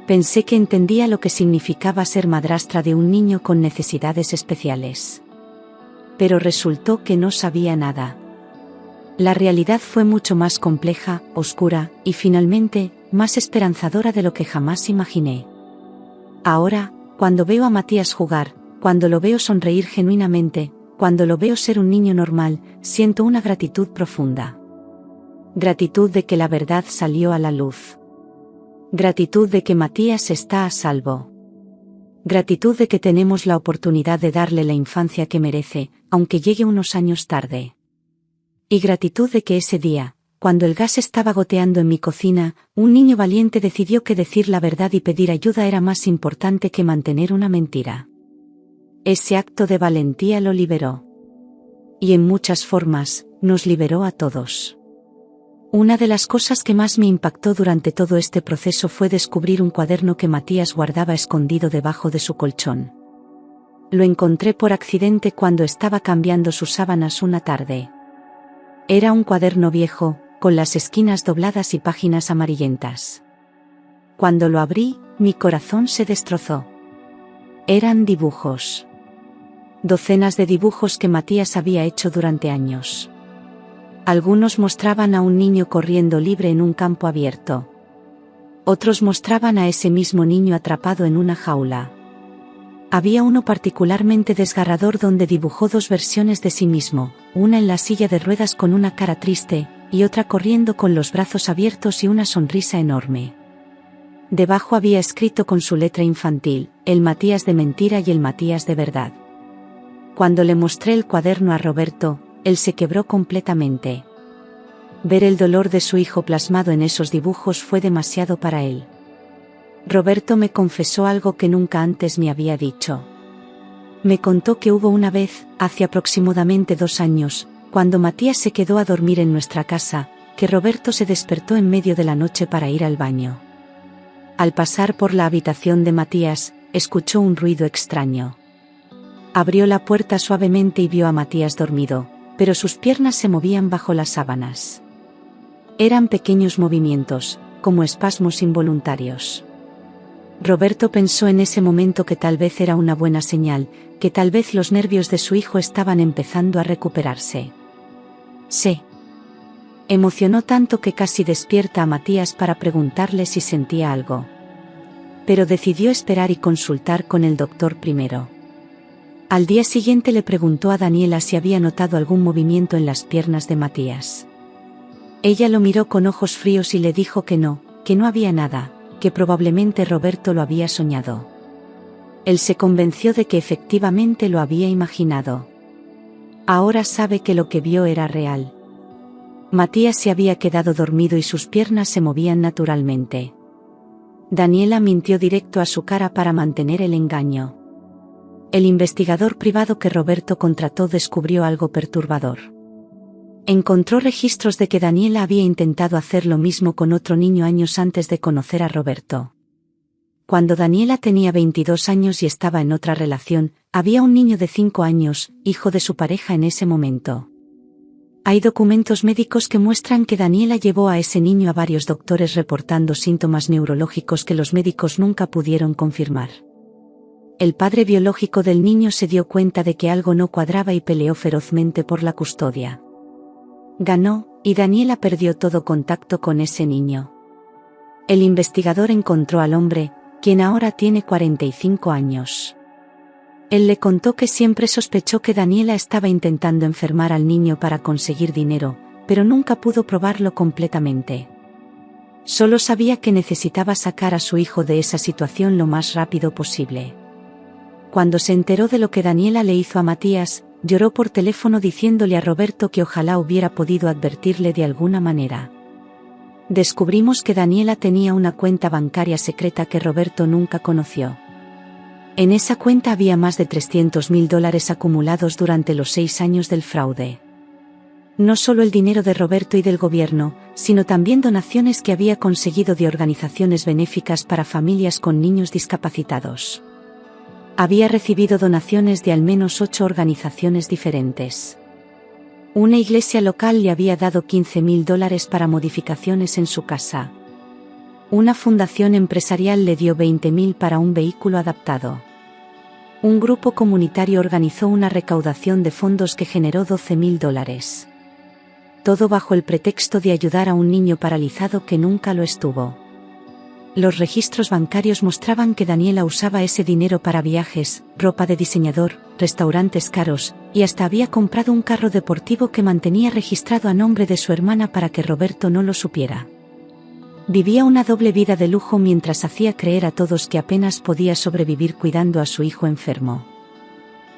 Pensé que entendía lo que significaba ser madrastra de un niño con necesidades especiales. Pero resultó que no sabía nada. La realidad fue mucho más compleja, oscura, y finalmente, más esperanzadora de lo que jamás imaginé. Ahora, cuando veo a Matías jugar, cuando lo veo sonreír genuinamente, cuando lo veo ser un niño normal, siento una gratitud profunda. Gratitud de que la verdad salió a la luz. Gratitud de que Matías está a salvo. Gratitud de que tenemos la oportunidad de darle la infancia que merece, aunque llegue unos años tarde. Y gratitud de que ese día, cuando el gas estaba goteando en mi cocina, un niño valiente decidió que decir la verdad y pedir ayuda era más importante que mantener una mentira. Ese acto de valentía lo liberó. Y en muchas formas, nos liberó a todos. Una de las cosas que más me impactó durante todo este proceso fue descubrir un cuaderno que Matías guardaba escondido debajo de su colchón. Lo encontré por accidente cuando estaba cambiando sus sábanas una tarde. Era un cuaderno viejo, con las esquinas dobladas y páginas amarillentas. Cuando lo abrí, mi corazón se destrozó. Eran dibujos. Docenas de dibujos que Matías había hecho durante años. Algunos mostraban a un niño corriendo libre en un campo abierto. Otros mostraban a ese mismo niño atrapado en una jaula. Había uno particularmente desgarrador donde dibujó dos versiones de sí mismo, una en la silla de ruedas con una cara triste, y otra corriendo con los brazos abiertos y una sonrisa enorme. Debajo había escrito con su letra infantil, el Matías de mentira y el Matías de verdad. Cuando le mostré el cuaderno a Roberto, él se quebró completamente. Ver el dolor de su hijo plasmado en esos dibujos fue demasiado para él. Roberto me confesó algo que nunca antes me había dicho. Me contó que hubo una vez, hace aproximadamente 2 años, cuando Matías se quedó a dormir en nuestra casa, que Roberto se despertó en medio de la noche para ir al baño. Al pasar por la habitación de Matías, escuchó un ruido extraño. Abrió la puerta suavemente y vio a Matías dormido, pero sus piernas se movían bajo las sábanas. Eran pequeños movimientos, como espasmos involuntarios. Roberto pensó en ese momento que tal vez era una buena señal, que tal vez los nervios de su hijo estaban empezando a recuperarse. Se emocionó tanto que casi despierta a Matías para preguntarle si sentía algo. Pero decidió esperar y consultar con el doctor primero. Al día siguiente le preguntó a Daniela si había notado algún movimiento en las piernas de Matías. Ella lo miró con ojos fríos y le dijo que no había nada, que probablemente Roberto lo había soñado. Él se convenció de que efectivamente lo había imaginado. Ahora sabe que lo que vio era real. Matías se había quedado dormido y sus piernas se movían naturalmente. Daniela mintió directo a su cara para mantener el engaño. El investigador privado que Roberto contrató descubrió algo perturbador. Encontró registros de que Daniela había intentado hacer lo mismo con otro niño años antes de conocer a Roberto. Cuando Daniela tenía 22 años y estaba en otra relación, había un niño de 5 años, hijo de su pareja en ese momento. Hay documentos médicos que muestran que Daniela llevó a ese niño a varios doctores reportando síntomas neurológicos que los médicos nunca pudieron confirmar. El padre biológico del niño se dio cuenta de que algo no cuadraba y peleó ferozmente por la custodia. Ganó, y Daniela perdió todo contacto con ese niño. El investigador encontró al hombre, quien ahora tiene 45 años. Él le contó que siempre sospechó que Daniela estaba intentando enfermar al niño para conseguir dinero, pero nunca pudo probarlo completamente. Solo sabía que necesitaba sacar a su hijo de esa situación lo más rápido posible. Cuando se enteró de lo que Daniela le hizo a Matías, lloró por teléfono diciéndole a Roberto que ojalá hubiera podido advertirle de alguna manera. Descubrimos que Daniela tenía una cuenta bancaria secreta que Roberto nunca conoció. En esa cuenta había más de $300.000 acumulados durante los 6 años del fraude. No solo el dinero de Roberto y del gobierno, sino también donaciones que había conseguido de organizaciones benéficas para familias con niños discapacitados. Había recibido donaciones de al menos 8 organizaciones diferentes. Una iglesia local le había dado $15.000 para modificaciones en su casa. Una fundación empresarial le dio $20.000 para un vehículo adaptado. Un grupo comunitario organizó una recaudación de fondos que generó $12.000. Todo bajo el pretexto de ayudar a un niño paralizado que nunca lo estuvo. Los registros bancarios mostraban que Daniela usaba ese dinero para viajes, ropa de diseñador, restaurantes caros, y hasta había comprado un carro deportivo que mantenía registrado a nombre de su hermana para que Roberto no lo supiera. Vivía una doble vida de lujo mientras hacía creer a todos que apenas podía sobrevivir cuidando a su hijo enfermo.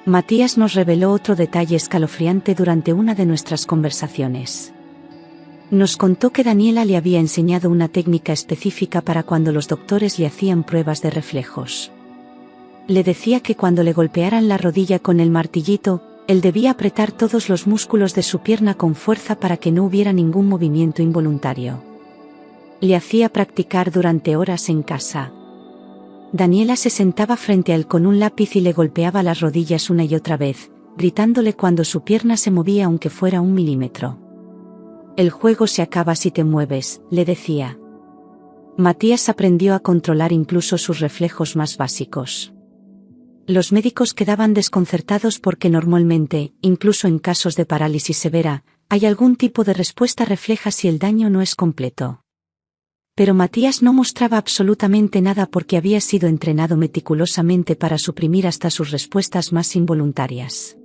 Matías nos reveló otro detalle escalofriante durante una de nuestras conversaciones. Nos contó que Daniela le había enseñado una técnica específica para cuando los doctores le hacían pruebas de reflejos. Le decía que cuando le golpearan la rodilla con el martillito, él debía apretar todos los músculos de su pierna con fuerza para que no hubiera ningún movimiento involuntario. Le hacía practicar durante horas en casa. Daniela se sentaba frente a él con un lápiz y le golpeaba las rodillas una y otra vez, gritándole cuando su pierna se movía aunque fuera 1 milímetro. El juego se acaba si te mueves, le decía. Matías aprendió a controlar incluso sus reflejos más básicos. Los médicos quedaban desconcertados porque normalmente, incluso en casos de parálisis severa, hay algún tipo de respuesta refleja si el daño no es completo. Pero Matías no mostraba absolutamente nada porque había sido entrenado meticulosamente para suprimir hasta sus respuestas más involuntarias.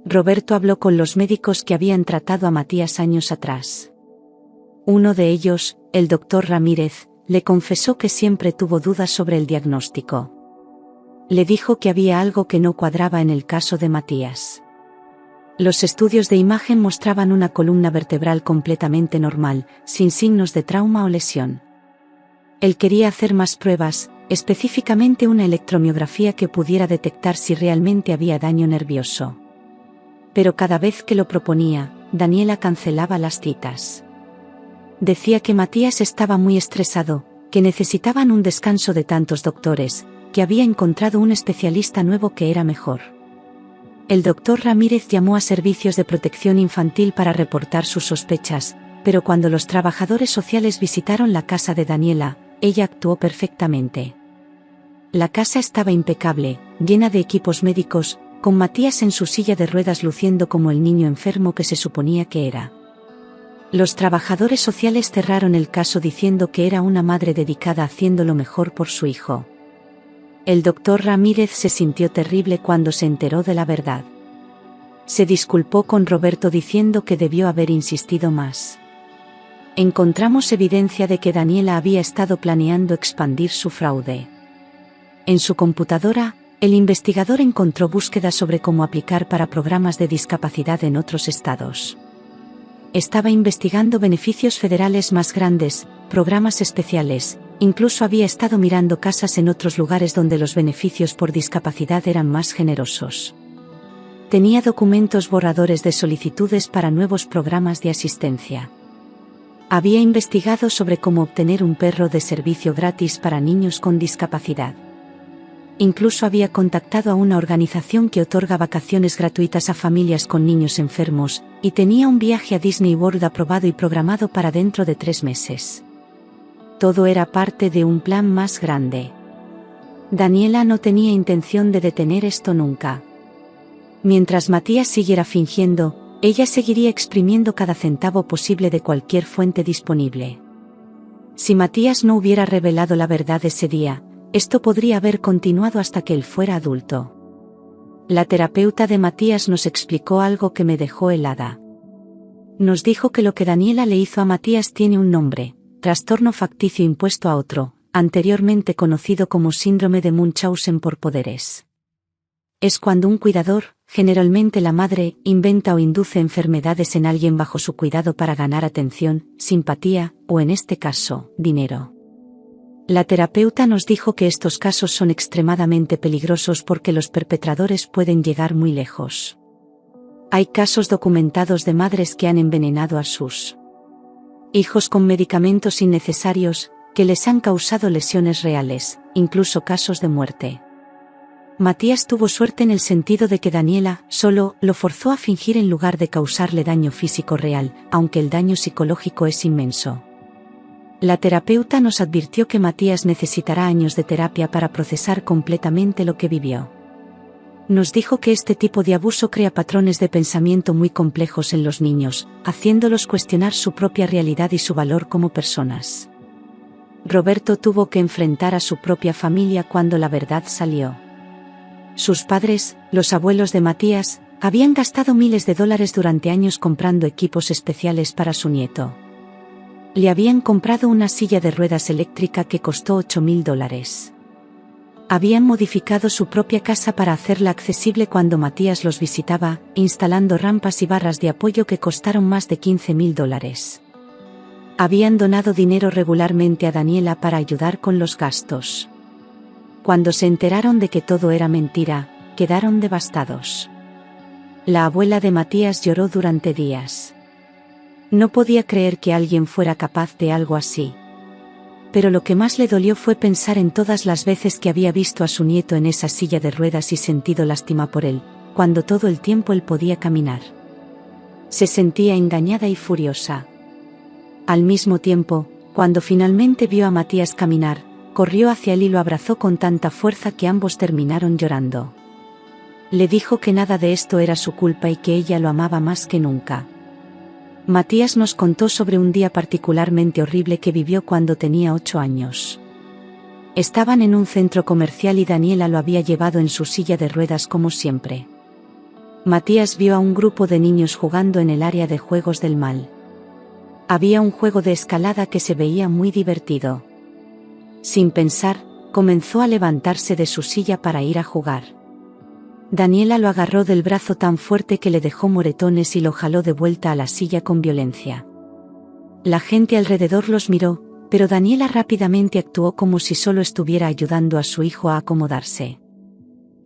Roberto habló con los médicos que habían tratado a Matías años atrás. Uno de ellos, el doctor Ramírez, le confesó que siempre tuvo dudas sobre el diagnóstico. Le dijo que había algo que no cuadraba en el caso de Matías. Los estudios de imagen mostraban una columna vertebral completamente normal, sin signos de trauma o lesión. Él quería hacer más pruebas, específicamente una electromiografía que pudiera detectar si realmente había daño nervioso. Pero cada vez que lo proponía, Daniela cancelaba las citas. Decía que Matías estaba muy estresado, que necesitaban un descanso de tantos doctores, que había encontrado un especialista nuevo que era mejor. El doctor Ramírez llamó a servicios de protección infantil para reportar sus sospechas, pero cuando los trabajadores sociales visitaron la casa de Daniela, ella actuó perfectamente. La casa estaba impecable, llena de equipos médicos, con Matías en su silla de ruedas luciendo como el niño enfermo que se suponía que era. Los trabajadores sociales cerraron el caso diciendo que era una madre dedicada haciendo lo mejor por su hijo. El doctor Ramírez se sintió terrible cuando se enteró de la verdad. Se disculpó con Roberto diciendo que debió haber insistido más. Encontramos evidencia de que Daniela había estado planeando expandir su fraude. En su computadora, el investigador encontró búsquedas sobre cómo aplicar para programas de discapacidad en otros estados. estaba investigando beneficios federales más grandes, programas especiales, incluso había estado mirando casas en otros lugares donde los beneficios por discapacidad eran más generosos. Tenía documentos borradores de solicitudes para nuevos programas de asistencia. Había investigado sobre cómo obtener un perro de servicio gratis para niños con discapacidad. Incluso había contactado a una organización que otorga vacaciones gratuitas a familias con niños enfermos, y tenía un viaje a Disney World aprobado y programado para dentro de 3 meses. Todo era parte de un plan más grande. Daniela no tenía intención de detener esto nunca. Mientras Matías siguiera fingiendo, ella seguiría exprimiendo cada centavo posible de cualquier fuente disponible. Si Matías no hubiera revelado la verdad ese día, esto podría haber continuado hasta que él fuera adulto. La terapeuta de Matías nos explicó algo que me dejó helada. Nos dijo que lo que Daniela le hizo a Matías tiene un nombre: trastorno facticio impuesto a otro, anteriormente conocido como síndrome de Munchausen por poderes. Es cuando un cuidador, generalmente la madre, inventa o induce enfermedades en alguien bajo su cuidado para ganar atención, simpatía, o en este caso, dinero. La terapeuta nos dijo que estos casos son extremadamente peligrosos porque los perpetradores pueden llegar muy lejos. Hay casos documentados de madres que han envenenado a sus hijos con medicamentos innecesarios, que les han causado lesiones reales, incluso casos de muerte. Matías tuvo suerte en el sentido de que Daniela solo lo forzó a fingir en lugar de causarle daño físico real, aunque el daño psicológico es inmenso. La terapeuta nos advirtió que Matías necesitará años de terapia para procesar completamente lo que vivió. Nos dijo que este tipo de abuso crea patrones de pensamiento muy complejos en los niños, haciéndolos cuestionar su propia realidad y su valor como personas. Roberto tuvo que enfrentar a su propia familia cuando la verdad salió. Sus padres, los abuelos de Matías, habían gastado miles de dólares durante años comprando equipos especiales para su nieto. Le habían comprado una silla de ruedas eléctrica que costó $8,000. Habían modificado su propia casa para hacerla accesible cuando Matías los visitaba, instalando rampas y barras de apoyo que costaron más de $15,000. Habían donado dinero regularmente a Daniela para ayudar con los gastos. Cuando se enteraron de que todo era mentira, quedaron devastados. La abuela de Matías lloró durante días. No podía creer que alguien fuera capaz de algo así. Pero lo que más le dolió fue pensar en todas las veces que había visto a su nieto en esa silla de ruedas y sentido lástima por él, cuando todo el tiempo él podía caminar. Se sentía engañada y furiosa. Al mismo tiempo, cuando finalmente vio a Matías caminar, corrió hacia él y lo abrazó con tanta fuerza que ambos terminaron llorando. Le dijo que nada de esto era su culpa y que ella lo amaba más que nunca. Matías nos contó sobre un día particularmente horrible que vivió cuando tenía 8 años. Estaban en un centro comercial y Daniela lo había llevado en su silla de ruedas como siempre. Matías vio a un grupo de niños jugando en el área de juegos del mal. Había un juego de escalada que se veía muy divertido. Sin pensar, comenzó a levantarse de su silla para ir a jugar. Daniela lo agarró del brazo tan fuerte que le dejó moretones y lo jaló de vuelta a la silla con violencia. La gente alrededor los miró, pero Daniela rápidamente actuó como si solo estuviera ayudando a su hijo a acomodarse.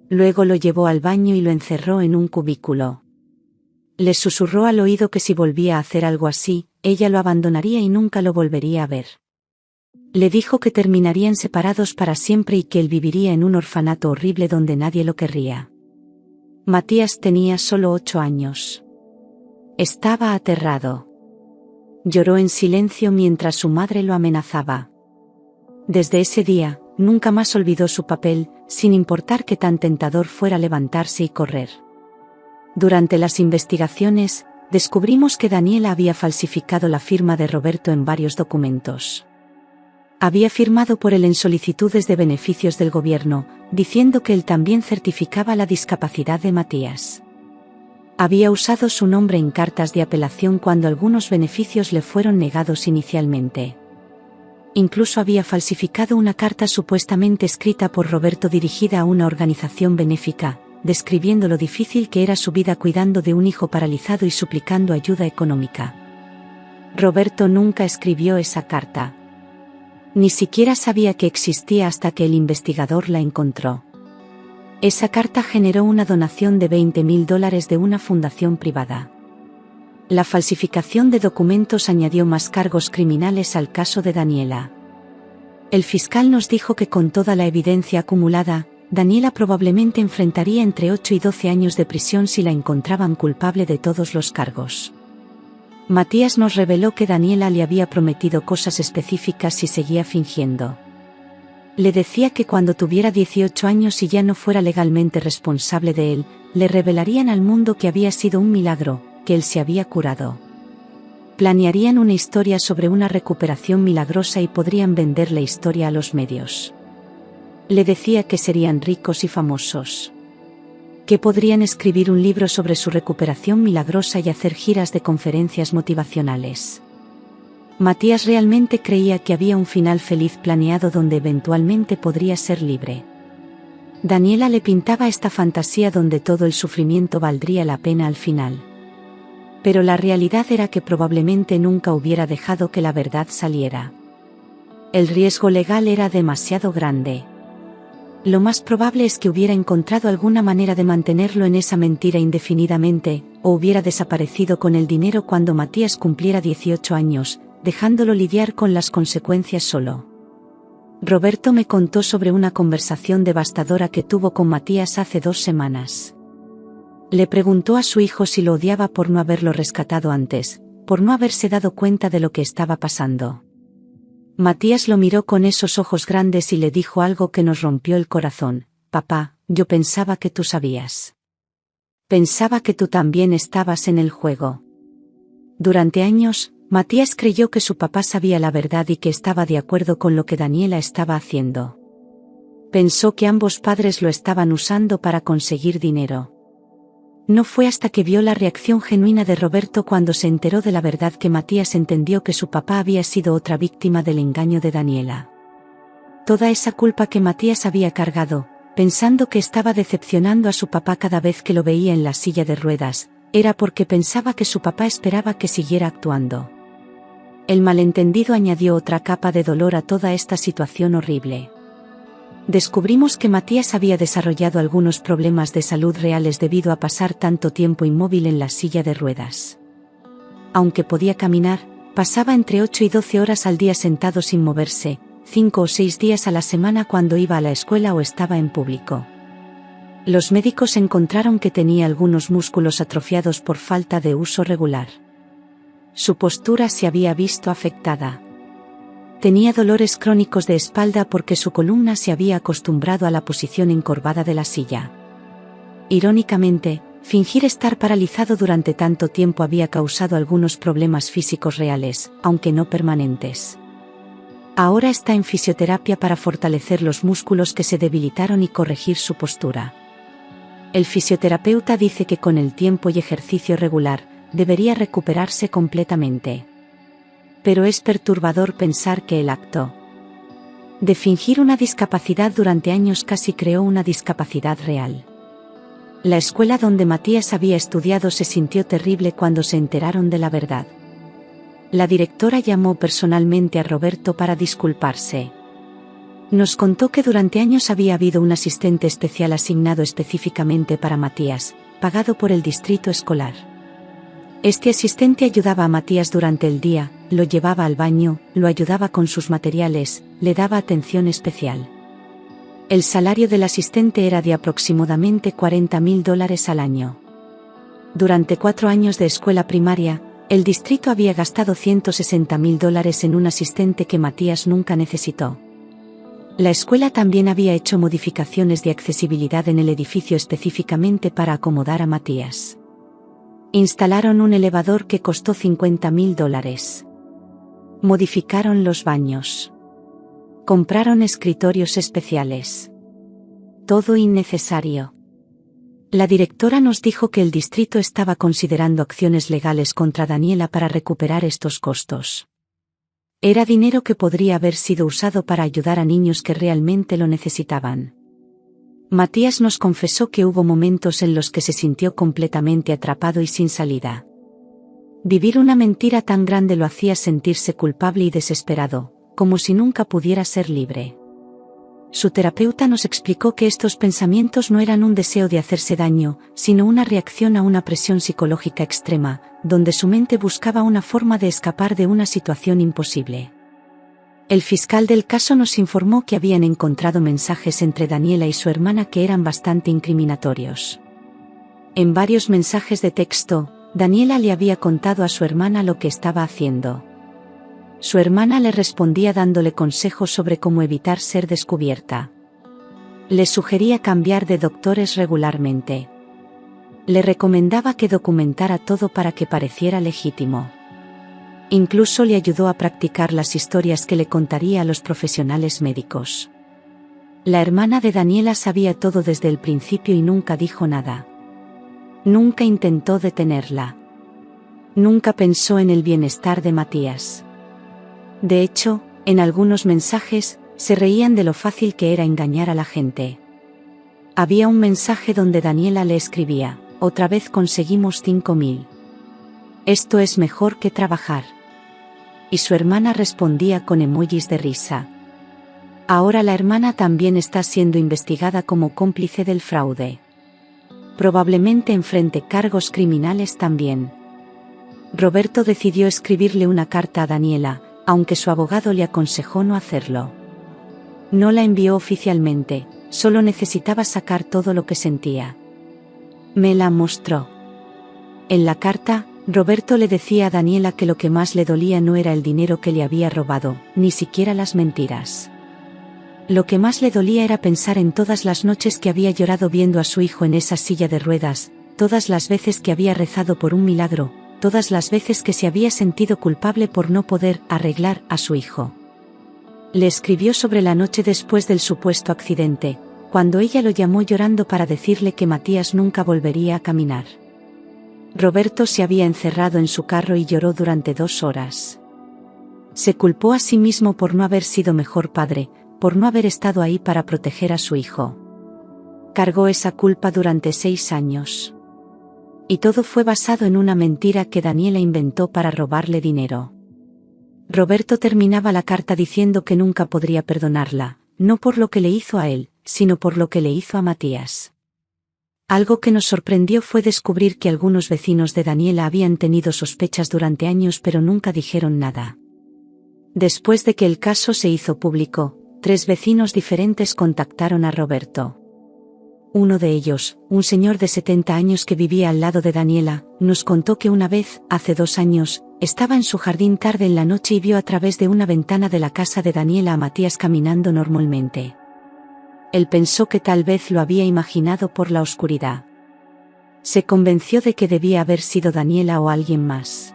Luego lo llevó al baño y lo encerró en un cubículo. Le susurró al oído que si volvía a hacer algo así, ella lo abandonaría y nunca lo volvería a ver. Le dijo que terminarían separados para siempre y que él viviría en un orfanato horrible donde nadie lo querría. Matías tenía solo 8 años. Estaba aterrado. Lloró en silencio mientras su madre lo amenazaba. Desde ese día, nunca más olvidó su papel, sin importar qué tan tentador fuera levantarse y correr. Durante las investigaciones, descubrimos que Daniela había falsificado la firma de Roberto en varios documentos. Había firmado por él en solicitudes de beneficios del gobierno, diciendo que él también certificaba la discapacidad de Matías. Había usado su nombre en cartas de apelación cuando algunos beneficios le fueron negados inicialmente. Incluso había falsificado una carta supuestamente escrita por Roberto dirigida a una organización benéfica, describiendo lo difícil que era su vida cuidando de un hijo paralizado y suplicando ayuda económica. Roberto nunca escribió esa carta. Ni siquiera sabía que existía hasta que el investigador la encontró. Esa carta generó una donación de $20.000 de una fundación privada. La falsificación de documentos añadió más cargos criminales al caso de Daniela. El fiscal nos dijo que con toda la evidencia acumulada, Daniela probablemente enfrentaría entre 8 y 12 años de prisión si la encontraban culpable de todos los cargos. Matías nos reveló que Daniela le había prometido cosas específicas y seguía fingiendo. Le decía que cuando tuviera 18 años y ya no fuera legalmente responsable de él, le revelarían al mundo que había sido un milagro, que él se había curado. Planearían una historia sobre una recuperación milagrosa y podrían vender la historia a los medios. Le decía que serían ricos y famosos. Que podrían escribir un libro sobre su recuperación milagrosa y hacer giras de conferencias motivacionales. Matías realmente creía que había un final feliz planeado donde eventualmente podría ser libre. Daniela le pintaba esta fantasía donde todo el sufrimiento valdría la pena al final. Pero la realidad era que probablemente nunca hubiera dejado que la verdad saliera. El riesgo legal era demasiado grande. Lo más probable es que hubiera encontrado alguna manera de mantenerlo en esa mentira indefinidamente, o hubiera desaparecido con el dinero cuando Matías cumpliera 18 años, dejándolo lidiar con las consecuencias solo. Roberto me contó sobre una conversación devastadora que tuvo con Matías hace 2 semanas. Le preguntó a su hijo si lo odiaba por no haberlo rescatado antes, por no haberse dado cuenta de lo que estaba pasando. Matías lo miró con esos ojos grandes y le dijo algo que nos rompió el corazón: «Papá, yo pensaba que tú sabías. Pensaba que tú también estabas en el juego». Durante años, Matías creyó que su papá sabía la verdad y que estaba de acuerdo con lo que Daniela estaba haciendo. Pensó que ambos padres lo estaban usando para conseguir dinero. No fue hasta que vio la reacción genuina de Roberto cuando se enteró de la verdad que Matías entendió que su papá había sido otra víctima del engaño de Daniela. Toda esa culpa que Matías había cargado, pensando que estaba decepcionando a su papá cada vez que lo veía en la silla de ruedas, era porque pensaba que su papá esperaba que siguiera actuando. El malentendido añadió otra capa de dolor a toda esta situación horrible. Descubrimos que Matías había desarrollado algunos problemas de salud reales debido a pasar tanto tiempo inmóvil en la silla de ruedas. Aunque podía caminar, pasaba entre 8 y 12 horas al día sentado sin moverse, 5 o 6 días a la semana cuando iba a la escuela o estaba en público. Los médicos encontraron que tenía algunos músculos atrofiados por falta de uso regular. Su postura se había visto afectada. Tenía dolores crónicos de espalda porque su columna se había acostumbrado a la posición encorvada de la silla. Irónicamente, fingir estar paralizado durante tanto tiempo había causado algunos problemas físicos reales, aunque no permanentes. Ahora está en fisioterapia para fortalecer los músculos que se debilitaron y corregir su postura. El fisioterapeuta dice que con el tiempo y ejercicio regular, debería recuperarse completamente. Pero es perturbador pensar que el acto de fingir una discapacidad durante años casi creó una discapacidad real. La escuela donde Matías había estudiado se sintió terrible cuando se enteraron de la verdad. La directora llamó personalmente a Roberto para disculparse. Nos contó que durante años había habido un asistente especial asignado específicamente para Matías, pagado por el distrito escolar. Este asistente ayudaba a Matías durante el día, lo llevaba al baño, lo ayudaba con sus materiales, le daba atención especial. El salario del asistente era de aproximadamente $40.000 al año. Durante 4 años de escuela primaria, el distrito había gastado $160.000 en un asistente que Matías nunca necesitó. La escuela también había hecho modificaciones de accesibilidad en el edificio específicamente para acomodar a Matías. Instalaron un elevador que costó $50.000. Modificaron los baños. Compraron escritorios especiales. Todo innecesario. La directora nos dijo que el distrito estaba considerando acciones legales contra Daniela para recuperar estos costos. Era dinero que podría haber sido usado para ayudar a niños que realmente lo necesitaban. Matías nos confesó que hubo momentos en los que se sintió completamente atrapado y sin salida. Vivir una mentira tan grande lo hacía sentirse culpable y desesperado, como si nunca pudiera ser libre. Su terapeuta nos explicó que estos pensamientos no eran un deseo de hacerse daño, sino una reacción a una presión psicológica extrema, donde su mente buscaba una forma de escapar de una situación imposible. El fiscal del caso nos informó que habían encontrado mensajes entre Daniela y su hermana que eran bastante incriminatorios. En varios mensajes de texto, Daniela le había contado a su hermana lo que estaba haciendo. Su hermana le respondía dándole consejos sobre cómo evitar ser descubierta. Le sugería cambiar de doctores regularmente. Le recomendaba que documentara todo para que pareciera legítimo. Incluso le ayudó a practicar las historias que le contaría a los profesionales médicos. La hermana de Daniela sabía todo desde el principio y nunca dijo nada. Nunca intentó detenerla. Nunca pensó en el bienestar de Matías. De hecho, en algunos mensajes, se reían de lo fácil que era engañar a la gente. Había un mensaje donde Daniela le escribía: «Otra vez conseguimos 5.000. Esto es mejor que trabajar». Y su hermana respondía con emojis de risa. Ahora la hermana también está siendo investigada como cómplice del fraude. Probablemente enfrente cargos criminales también. Roberto decidió escribirle una carta a Daniela, aunque su abogado le aconsejó no hacerlo. No la envió oficialmente, solo necesitaba sacar todo lo que sentía. Me la mostró. En la carta, Roberto le decía a Daniela que lo que más le dolía no era el dinero que le había robado, ni siquiera las mentiras. Lo que más le dolía era pensar en todas las noches que había llorado viendo a su hijo en esa silla de ruedas, todas las veces que había rezado por un milagro, todas las veces que se había sentido culpable por no poder arreglar a su hijo. Le escribió sobre la noche después del supuesto accidente, cuando ella lo llamó llorando para decirle que Matías nunca volvería a caminar. Roberto se había encerrado en su carro y lloró durante 2 horas. Se culpó a sí mismo por no haber sido mejor padre, por no haber estado ahí para proteger a su hijo. Cargó esa culpa durante 6 años. Y todo fue basado en una mentira que Daniela inventó para robarle dinero. Roberto terminaba la carta diciendo que nunca podría perdonarla, no por lo que le hizo a él, sino por lo que le hizo a Matías. Algo que nos sorprendió fue descubrir que algunos vecinos de Daniela habían tenido sospechas durante años pero nunca dijeron nada. Después de que el caso se hizo público, 3 vecinos diferentes contactaron a Roberto. Uno de ellos, un señor de 70 años que vivía al lado de Daniela, nos contó que una vez, hace 2 años, estaba en su jardín tarde en la noche y vio a través de una ventana de la casa de Daniela a Matías caminando normalmente. Él pensó que tal vez lo había imaginado por la oscuridad. Se convenció de que debía haber sido Daniela o alguien más.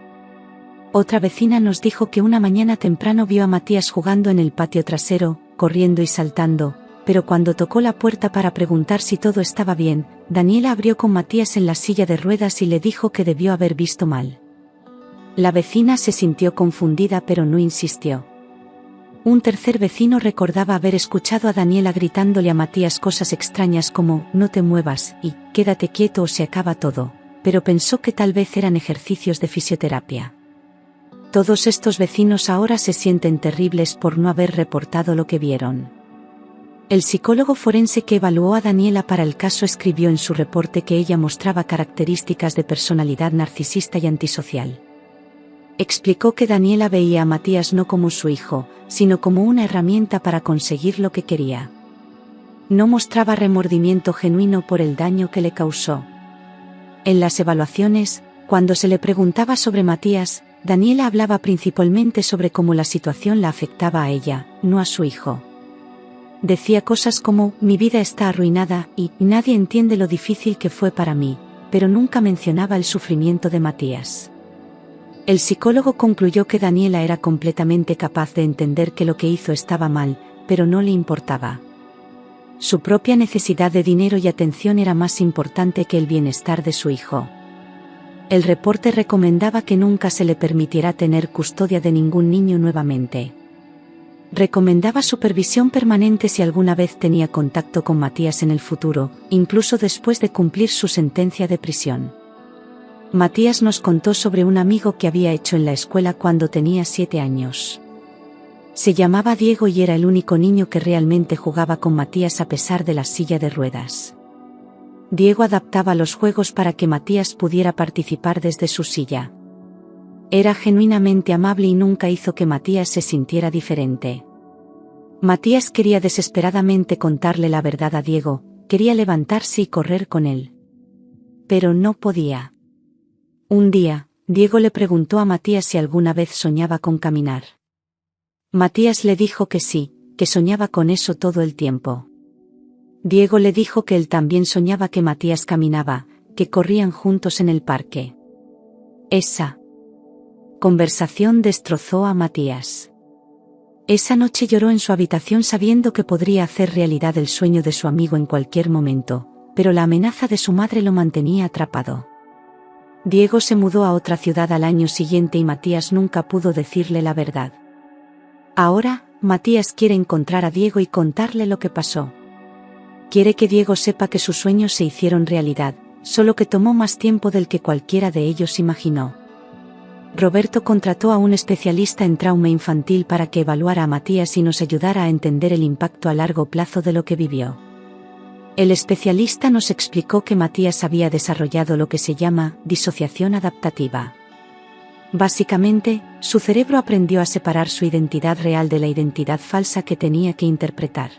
Otra vecina nos dijo que una mañana temprano vio a Matías jugando en el patio trasero, corriendo y saltando, pero cuando tocó la puerta para preguntar si todo estaba bien, Daniela abrió con Matías en la silla de ruedas y le dijo que debió haber visto mal. La vecina se sintió confundida pero no insistió. Un tercer vecino recordaba haber escuchado a Daniela gritándole a Matías cosas extrañas como «no te muevas» y «quédate quieto o se acaba todo», pero pensó que tal vez eran ejercicios de fisioterapia. Todos estos vecinos ahora se sienten terribles por no haber reportado lo que vieron. El psicólogo forense que evaluó a Daniela para el caso escribió en su reporte que ella mostraba características de personalidad narcisista y antisocial. Explicó que Daniela veía a Matías no como su hijo, sino como una herramienta para conseguir lo que quería. No mostraba remordimiento genuino por el daño que le causó. En las evaluaciones, cuando se le preguntaba sobre Matías, Daniela hablaba principalmente sobre cómo la situación la afectaba a ella, no a su hijo. Decía cosas como «mi vida está arruinada» y «nadie entiende lo difícil que fue para mí», pero nunca mencionaba el sufrimiento de Matías. El psicólogo concluyó que Daniela era completamente capaz de entender que lo que hizo estaba mal, pero no le importaba. Su propia necesidad de dinero y atención era más importante que el bienestar de su hijo. El reporte recomendaba que nunca se le permitiera tener custodia de ningún niño nuevamente. Recomendaba supervisión permanente si alguna vez tenía contacto con Matías en el futuro, incluso después de cumplir su sentencia de prisión. Matías nos contó sobre un amigo que había hecho en la escuela cuando tenía 7 años. Se llamaba Diego y era el único niño que realmente jugaba con Matías a pesar de la silla de ruedas. Diego adaptaba los juegos para que Matías pudiera participar desde su silla. Era genuinamente amable y nunca hizo que Matías se sintiera diferente. Matías quería desesperadamente contarle la verdad a Diego, quería levantarse y correr con él. Pero no podía. Un día, Diego le preguntó a Matías si alguna vez soñaba con caminar. Matías le dijo que sí, que soñaba con eso todo el tiempo. Diego le dijo que él también soñaba que Matías caminaba, que corrían juntos en el parque. Esa conversación destrozó a Matías. Esa noche lloró en su habitación sabiendo que podría hacer realidad el sueño de su amigo en cualquier momento, pero la amenaza de su madre lo mantenía atrapado. Diego se mudó a otra ciudad al año siguiente y Matías nunca pudo decirle la verdad. Ahora, Matías quiere encontrar a Diego y contarle lo que pasó. Quiere que Diego sepa que sus sueños se hicieron realidad, solo que tomó más tiempo del que cualquiera de ellos imaginó. Roberto contrató a un especialista en trauma infantil para que evaluara a Matías y nos ayudara a entender el impacto a largo plazo de lo que vivió. El especialista nos explicó que Matías había desarrollado lo que se llama disociación adaptativa. Básicamente, su cerebro aprendió a separar su identidad real de la identidad falsa que tenía que interpretar.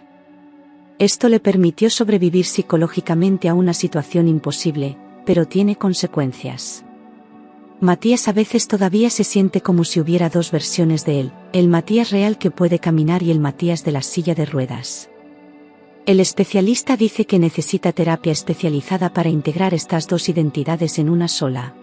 Esto le permitió sobrevivir psicológicamente a una situación imposible, pero tiene consecuencias. Matías a veces todavía se siente como si hubiera dos versiones de él, el Matías real que puede caminar y el Matías de la silla de ruedas. El especialista dice que necesita terapia especializada para integrar estas dos identidades en una sola.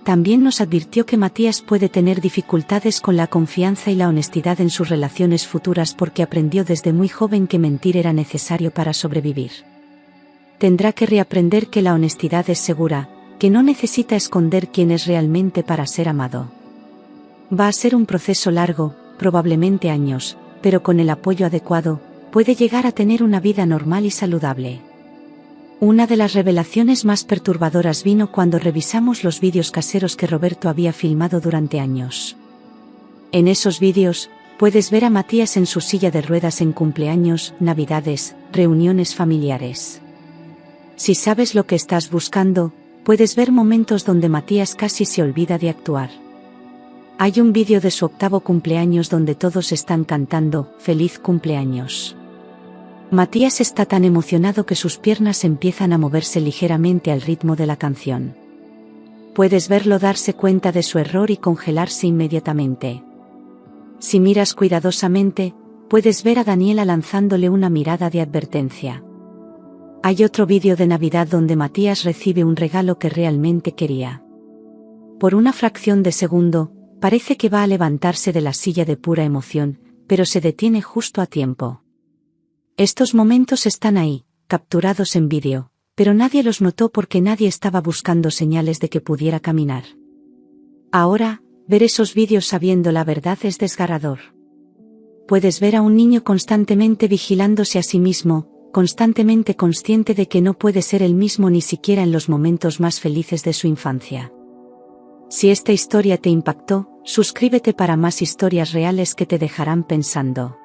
También nos advirtió que Matías puede tener dificultades con la confianza y la honestidad en sus relaciones futuras porque aprendió desde muy joven que mentir era necesario para sobrevivir. Tendrá que reaprender que la honestidad es segura, que no necesita esconder quién es realmente para ser amado. Va a ser un proceso largo, probablemente años, pero con el apoyo adecuado, puede llegar a tener una vida normal y saludable. Una de las revelaciones más perturbadoras vino cuando revisamos los vídeos caseros que Roberto había filmado durante años. En esos vídeos, puedes ver a Matías en su silla de ruedas en cumpleaños, navidades, reuniones familiares. Si sabes lo que estás buscando, puedes ver momentos donde Matías casi se olvida de actuar. Hay un vídeo de su 8º cumpleaños donde todos están cantando «Feliz cumpleaños». Matías está tan emocionado que sus piernas empiezan a moverse ligeramente al ritmo de la canción. Puedes verlo darse cuenta de su error y congelarse inmediatamente. Si miras cuidadosamente, puedes ver a Daniela lanzándole una mirada de advertencia. Hay otro vídeo de Navidad donde Matías recibe un regalo que realmente quería. Por una fracción de segundo, parece que va a levantarse de la silla de pura emoción, pero se detiene justo a tiempo. Estos momentos están ahí, capturados en vídeo, pero nadie los notó porque nadie estaba buscando señales de que pudiera caminar. Ahora, ver esos vídeos sabiendo la verdad es desgarrador. Puedes ver a un niño constantemente vigilándose a sí mismo, constantemente consciente de que no puede ser el mismo ni siquiera en los momentos más felices de su infancia. Si esta historia te impactó, suscríbete para más historias reales que te dejarán pensando.